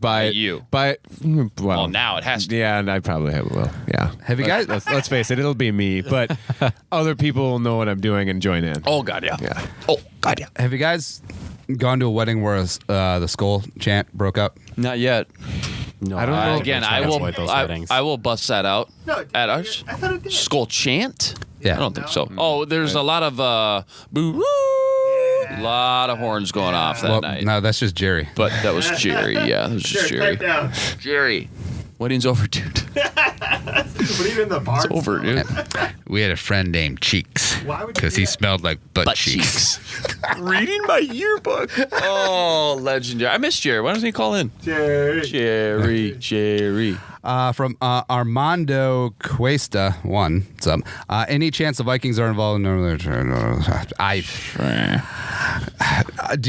By you. Well, now it has to. Yeah, and I probably will. Yeah. Have you guys? Let's face it, it'll be me, but other people will know what I'm doing and join in. Oh, God, yeah. Yeah. Oh, God, yeah. Have you guys gone to a wedding where the skull chant broke up? Not yet. No, I don't know. Again, I will bust that out at ours. I thought it did. Skull chant? Yeah. I don't think so. Oh, there's a lot of boo, a lot of horns going off that night. No, that's just Jerry. But that was Jerry. Yeah, that was just Jerry. Pipe down. Jerry, wedding's over, dude. What even the bar? It's over, dude. We had a friend named Cheeks Why would you because do he that? smelled like butt cheeks. Reading my yearbook. Oh, legendary. I miss Jerry. Why doesn't he call in? Jerry. From Armando Cuesta, what's up? Any chance the Vikings are involved in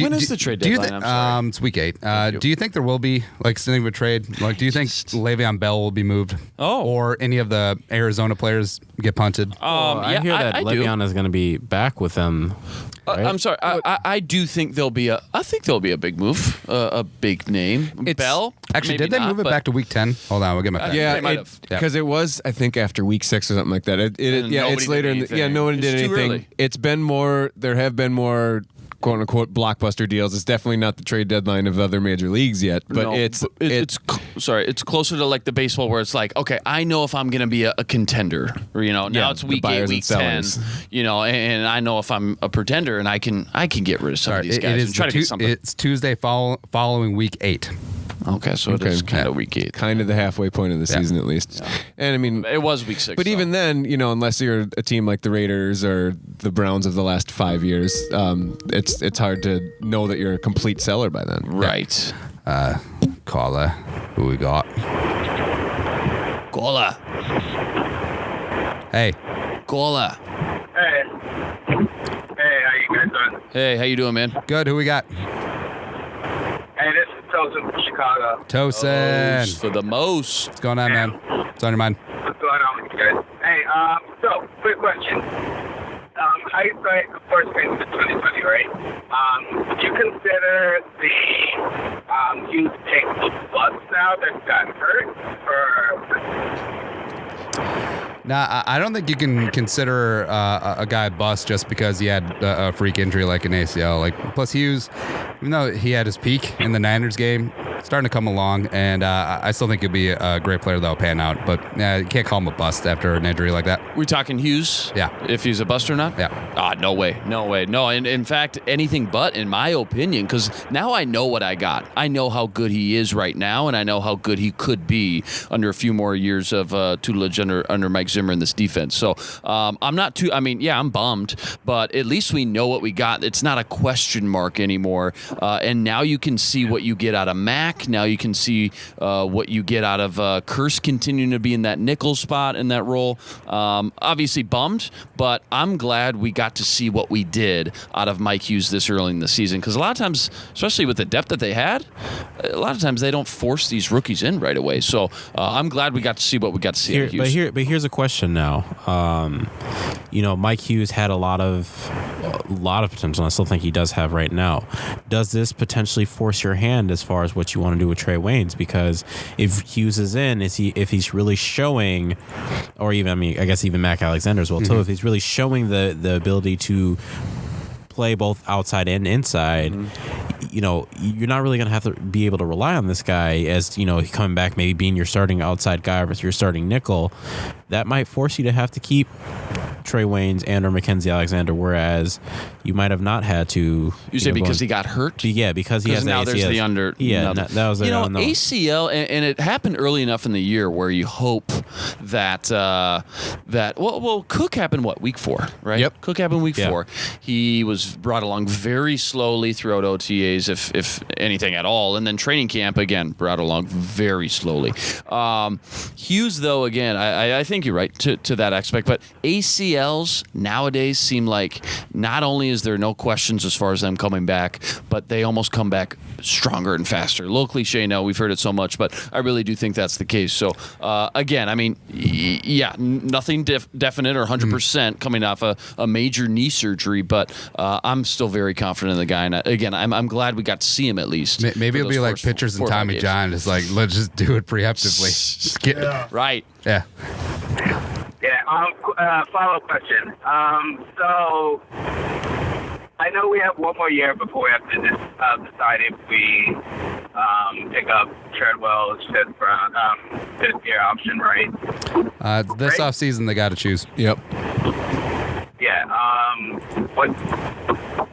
when is the trade deadline? I'm sorry. It's week 8. Do you think there will be extending a trade? Like, do you think Le'Veon Bell will be moved? Oh, or any of the Arizona players get punted? I hear that Le'Veon is going to be back with them. Right? I'm sorry. I do think there'll be a big move, a big name. Bell. Actually, maybe did they not, move it but- back to week 10? Hold on, we'll get my pen. Yeah, They might have. because it was, I think, after week 6 or something like that. And It's later in the, anything. no one did It's too anything. early. It's been more. There have been more quote unquote blockbuster deals. It's definitely not the trade deadline of other major leagues yet, but No, it's closer to like the baseball where it's like, okay, I know if I'm going to be a contender, or, now Yeah, it's the week 8, buyers and week 10, sellers. and I know if I'm a pretender and I can get rid of some of these guys and try to get something. It's Tuesday following week 8. Okay, so it is kind of week 8. kind of the halfway point of the season at least. And I mean, It was week 6. but even then, unless you're a team like the Raiders or the Browns of the last 5 years, it's hard to know that you're a complete seller by then. right. Caller, who we got? Gola. Hey. Gola. Hey, how you guys doing? Hey, how you doing, man? Good, who we got? Hey, this is Tosin from Chicago. Tosin. For the most. What's going on, man? What's on your mind? What's going on with you guys? Hey, so quick question. Hindsight, of course, brings to 2020, right? Would you consider the Hughes pick a bust now that's gotten hurt, or? Nah, I don't think you can consider a guy bust just because he had a freak injury like an ACL. Plus Hughes, even though he had his peak in the Niners game, starting to come along, and I still think he'll be a great player that'll pan out. But you can't call him a bust after an injury like that. We talking Hughes? Yeah. If he's a bust or not? Yeah. No way. No. And in fact, anything but, in my opinion, because now I know what I got. I know how good he is right now, and I know how good he could be under a few more years of tutelage under Mike Zimmer in this defense. So I'm not too. I mean, yeah, I'm bummed, but at least we know what we got. It's not a question mark anymore. And now you can see what you get out of Mack. Now you can see what you get out of Kurse continuing to be in that nickel spot in that role. Obviously bummed, but I'm glad we got to see what we did out of Mike Hughes this early in the season, because a lot of times, especially with the depth that they had, a lot of times they don't force these rookies in right away. So I'm glad we got to see what we got to see out of Hughes. But here's a question now. Mike Hughes had a lot of potential, and I still think he does have right now. Does this potentially force your hand as far as what you want to do with Trey Waynes? Because if Hughes is in, if he's really showing, or even, I mean, I guess even Mac Alexander as well too, if he's really showing the ability to play both outside and inside, you're not really going to have to be able to rely on this guy as, coming back, maybe being your starting outside guy or your starting nickel. That might force you to have to keep Trey Waynes and or Mackenzie Alexander, whereas you might have not had to. You say because he got hurt? Yeah, because he has now ACL. There's the under. Yeah, that was ACL, and it happened early enough in the year where you hope that Cook happened week 4, right? Yep. Cook happened week 4. He was brought along very slowly throughout OTAs, if anything at all, and then training camp again brought along very slowly. Hughes, though, again, I think you're right to that aspect, but ACLs nowadays seem like not only is there no questions as far as them coming back, but they almost come back stronger and faster. A little cliche now, we've heard it so much, but I really do think that's the case. So again, I mean, nothing definite or 100% coming off a major knee surgery, but I'm still very confident in the guy. And again, I'm glad we got to see him at least. Maybe it'll be like pitchers and Tommy John. It's like, let's just do it preemptively. Right. Yeah. Yeah. Follow-up question. So I know we have one more year before we have to decide if we pick up Treadwell's fifth-year option, right? This offseason, they got to choose. Yep. Yeah. But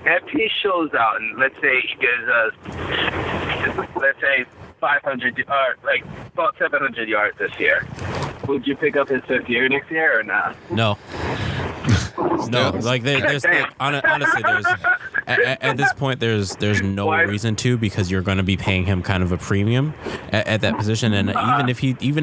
if he shows out, and let's say he gives us, 500 or about 700 yards this year, would you pick up his 5th year next year or not? No. No, there's honestly, there's at this point there's no reason to, because you're going to be paying him kind of a premium at that position, and even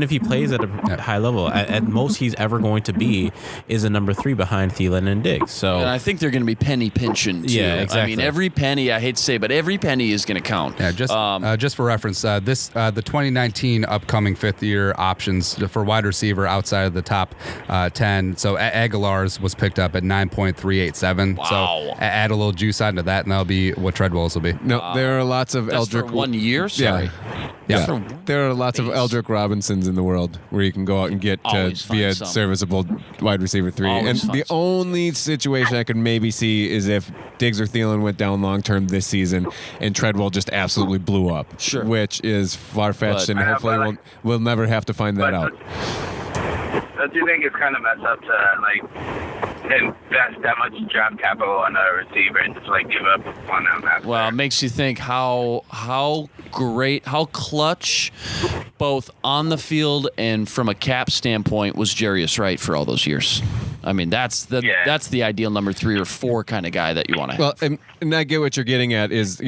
if he plays at a high level, at most he's ever going to be is a number 3 behind Thielen and Diggs. So, and I think they're going to be penny pinching too. Yeah, exactly. I mean, every penny, I hate to say, but every penny is going to count. Yeah, just for reference, the 2019 upcoming 5th-year options for wide receiver outside of the top 10. So Aguilar's was picked up at 9.387. Wow. So add a little juice onto that, and that'll be what Treadwell's will be. No, there are lots of Eldrick. For 1 year? Sorry. Yeah. There are lots of Eldrick Robinsons in the world where you can go out and get to be a serviceable wide receiver 3. And the only situation I could maybe see is if Diggs or Thielen went down long term this season and Treadwell just absolutely blew up. Sure. Which is far-fetched, and hopefully we'll never have to find that out. Don't you think it's kind of messed up to invest that much draft capital on a receiver and just give up on them after? Well, it makes you think how great, how clutch, both on the field and from a cap standpoint, was Jarius Wright for all those years. I mean, that's the ideal number 3 or 4 kind of guy that you want to have. Well, and I get what you're getting at is,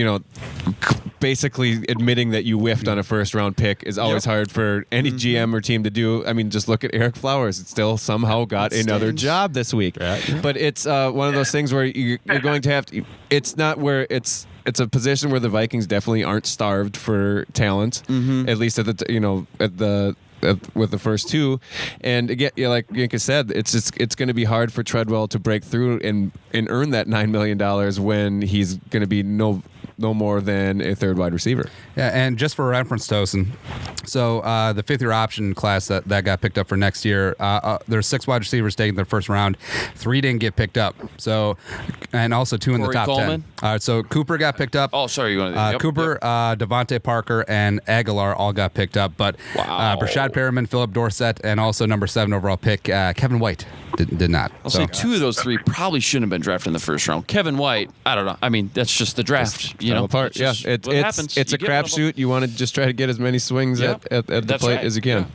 basically admitting that you whiffed on a first-round pick is always hard for any GM or team to do. I mean, just look at Eric Flowers. It still somehow got another job this week. Right. But it's one of those things where you're going to have to – it's not where it's a position where the Vikings definitely aren't starved for talent, at least with the first 2, and again, like Yinka said, it's going to be hard for Treadwell to break through and earn that $9 million when he's going to be no more than a 3rd wide receiver. Yeah, and just for reference, Tosin, so the 5th-year option class that got picked up for next year, there's 6 wide receivers taken the first round. 3 didn't get picked up. So, and also 2 in the top Coleman? 10. So Cooper got picked up. Oh, sorry, you wanted Cooper, Devontae Parker, and Aguilar all got picked up, but Brashad Perriman, Philip Dorsett, and also number 7 overall pick Kevin White did not. I'll say 2 of those 3 probably shouldn't have been drafted in the first round. Kevin White, I don't know. I mean, that's just the draft. Apart. Yeah, it's a crapshoot. You want to just try to get as many swings at the plate as you can.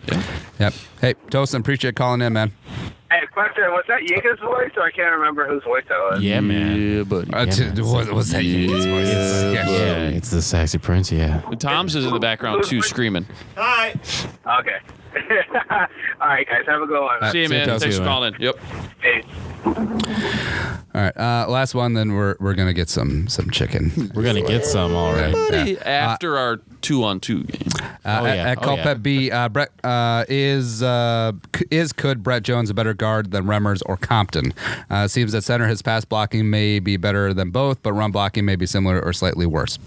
Yep. Hey, Tosin, appreciate calling in, man. Hey, question, was that Yeager's voice, or I can't remember whose voice that was? Yeah, man. Yeah, buddy. Was that Yankees voice? Yeah, it's the sexy prince. Yeah. Tom's is in the background too, screaming. Hi. Okay. All right, guys, have a good one. See you, man. Tosin. Thanks for calling. Yep. Hey. All right, last one. Then we're gonna get some chicken. We're gonna get some, all right. Buddy, after our 2-on-2 game. At Culpet B, Brett could Brett Jones a better guard than Remmers or Compton? Seems that center his pass blocking may be better than both, but run blocking may be similar or slightly worse.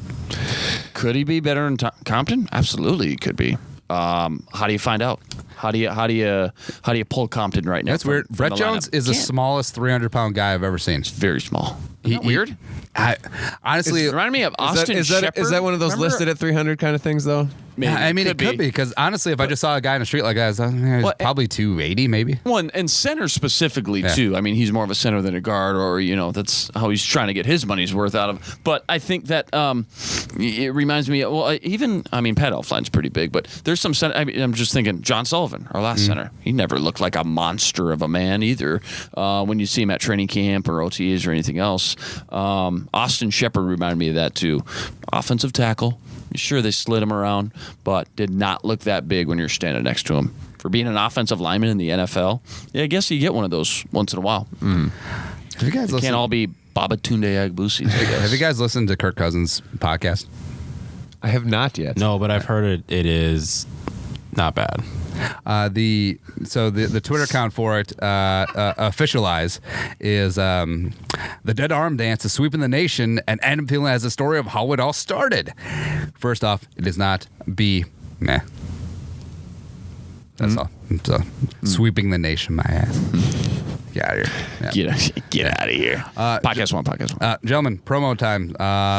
Could he be better than Compton? Absolutely, he could be. How do you find out? How do you pull Compton right now? That's weird. from Brett the Jones lineup? is the Can't. smallest 300-pound guy I've ever seen. Very small. Weird. Honestly, It reminded me of Austin Is Shepard. that one of those Remember? listed at 300 kind of things, though? Maybe. I mean, it could be because honestly, if I just saw a guy in the street like that, he's probably 280, maybe. One and center specifically Yeah. too. I mean, he's more of a center than a guard, or that's how he's trying to get his money's worth out of. But I think that it reminds me. Well, Pat Elflein's pretty big, but there's some center. I'm just thinking John Sullivan, our last center. He never looked like a monster of a man either. When you see him at training camp or OTAs or anything else, Austin Shepard reminded me of that too. Offensive tackle. Sure, they slid him around, but did not look that big when you're standing next to him. For being an offensive lineman in the NFL, yeah, I guess you get one of those once in a while. Have you guys They can't all be Babatunde Agbusis, I guess. Have you guys listened to Kirk Cousins' podcast? I have not yet. No, but I've heard it is not bad. The Twitter account for it, officialize, is the dead arm dance is sweeping the nation, and Adam Thielen has a story of how it all started. First off, it is not B. Meh. That's all. So sweeping the nation, my ass. Get out of here. Yeah. Get out of here. Podcast one. Gentlemen, promo time.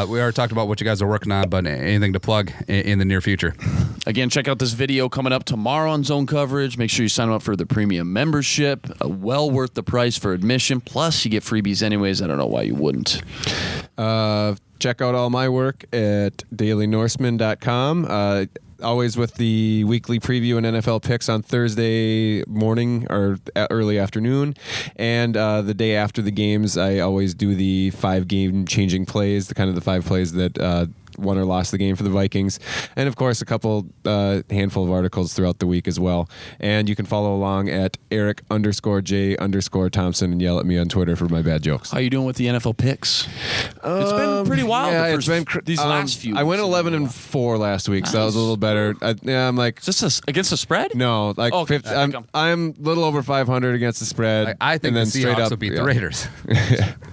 We already talked about what you guys are working on, but anything to plug in the near future? Again, check out this video coming up tomorrow on Zone Coverage. Make sure you sign up for the premium membership. Well worth the price for admission. Plus, you get freebies anyways. I don't know why you wouldn't. Check out all my work at dailynorseman.com. Always with the weekly preview and NFL picks on Thursday morning or early afternoon. And the day after the games, I always do the 5 game-changing plays, the 5 plays that won or lost the game for the Vikings. And, of course, a couple handful of articles throughout the week as well. And you can follow along at Eric_J_Thompson and yell at me on Twitter for my bad jokes. How you doing with the NFL picks? It's been pretty wild. Yeah, these last few I went weeks. 11-4 last week, so that was a little better. I'm like, Is this against the spread? no, like Okay. 50, I'm a little over 500 against the spread. I think and then the straight Seahawks up will beat the Raiders.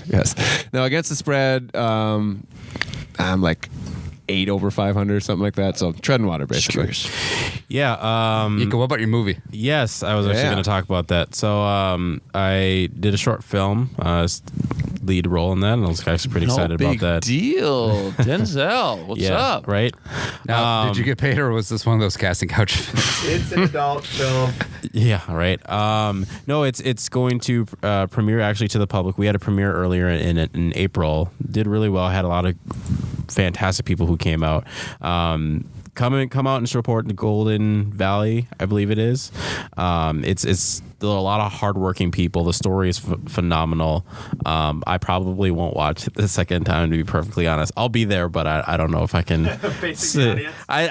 Yes. Now against the spread, I'm like 8 over 500 or something like that. So treading water, basically. Yeah. Nico, what about your movie? Yes, I was actually Yeah. going to talk about that. So I did a short film, lead role in that, and I was actually pretty excited about that. Deal. Denzel, what's Yeah, up? right? Now, did you get paid, or was this one of those casting couch? It's an adult film. Yeah, right. No, it's going to premiere actually to the public. We had a premiere earlier in April. Did really well. Had a lot of fantastic people who came out. Come out and support the Golden Valley, I believe it is. It's a lot of hardworking people. The story is phenomenal. I probably won't watch it the second time, to be perfectly honest. I'll be there, but I don't know if I can. I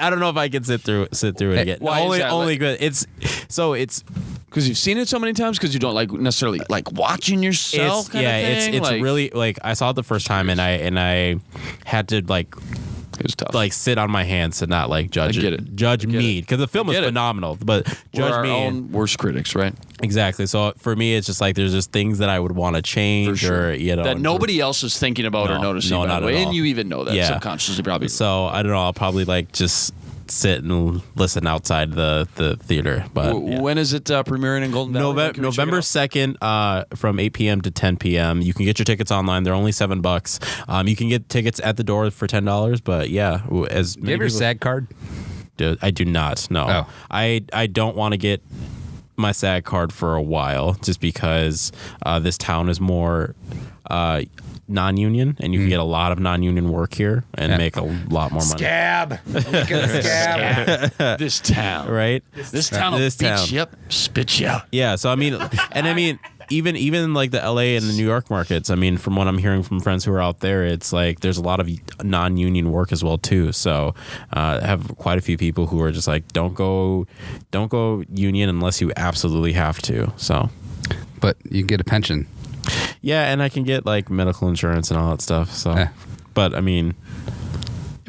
don't know if I can sit through it again. Why is that? Only good. It's because you've seen it so many times. Because you don't necessarily like watching yourself. It's really like I saw it the first time and I had to like. It was tough. Like sit on my hands to not like judge me because the film is phenomenal, but We're judge our me. own worst critics, right? Exactly. So for me, it's just like there's just things that I would want to change or that nobody else is thinking about or noticing. No, by not the way. at all. And you even know that subconsciously, probably. So I don't know. I'll probably like just sit and listen outside the theater. But when is it premiering in Golden Valley? November 2nd from 8 p.m. to 10 p.m. You can get your tickets online. They're only $7. You can get tickets at the door for $10. But yeah, as Do you have your SAG card? I do not. No, I don't want to get my SAG card for a while, just because this town is more non-union, and you can get a lot of non-union work here and make a lot more money. Scab. Look at the scab. This town, right? This town will beat you up, spit you out. Yeah. So I mean, even like the LA and the New York markets. I mean, from what I'm hearing from friends who are out there, it's like there's a lot of non-union work as well too. So I have quite a few people who are just like, don't go union unless you absolutely have to. So, but you can get a pension. Yeah, and I can get like medical insurance and all that stuff. So, but I mean,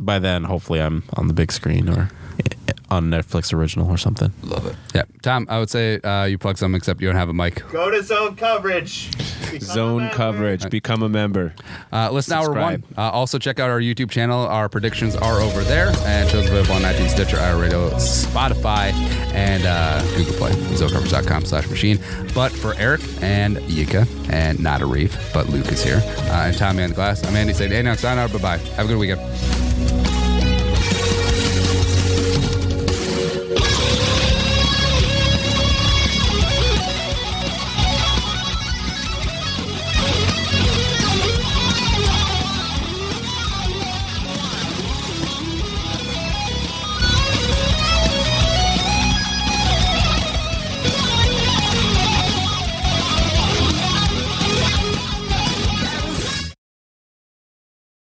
by then, hopefully, I'm on the big screen or on Netflix original or something. Love it. Yeah, Tom, I would say you plug some, except you don't have a mic. Go to Zone Coverage. Zone Coverage. Become a member. Listen, Hour 1. Also, check out our YouTube channel. Our predictions are over there. And shows available on iTunes, Stitcher, iRadio, Spotify, and Google Play. ZoneCoverage.com/machine. But for Eric and Yika, and not Arif, but Luke is here, and Tommy on the glass, I'm Andy saying, hey, now sign out. Bye-bye. Have a good weekend.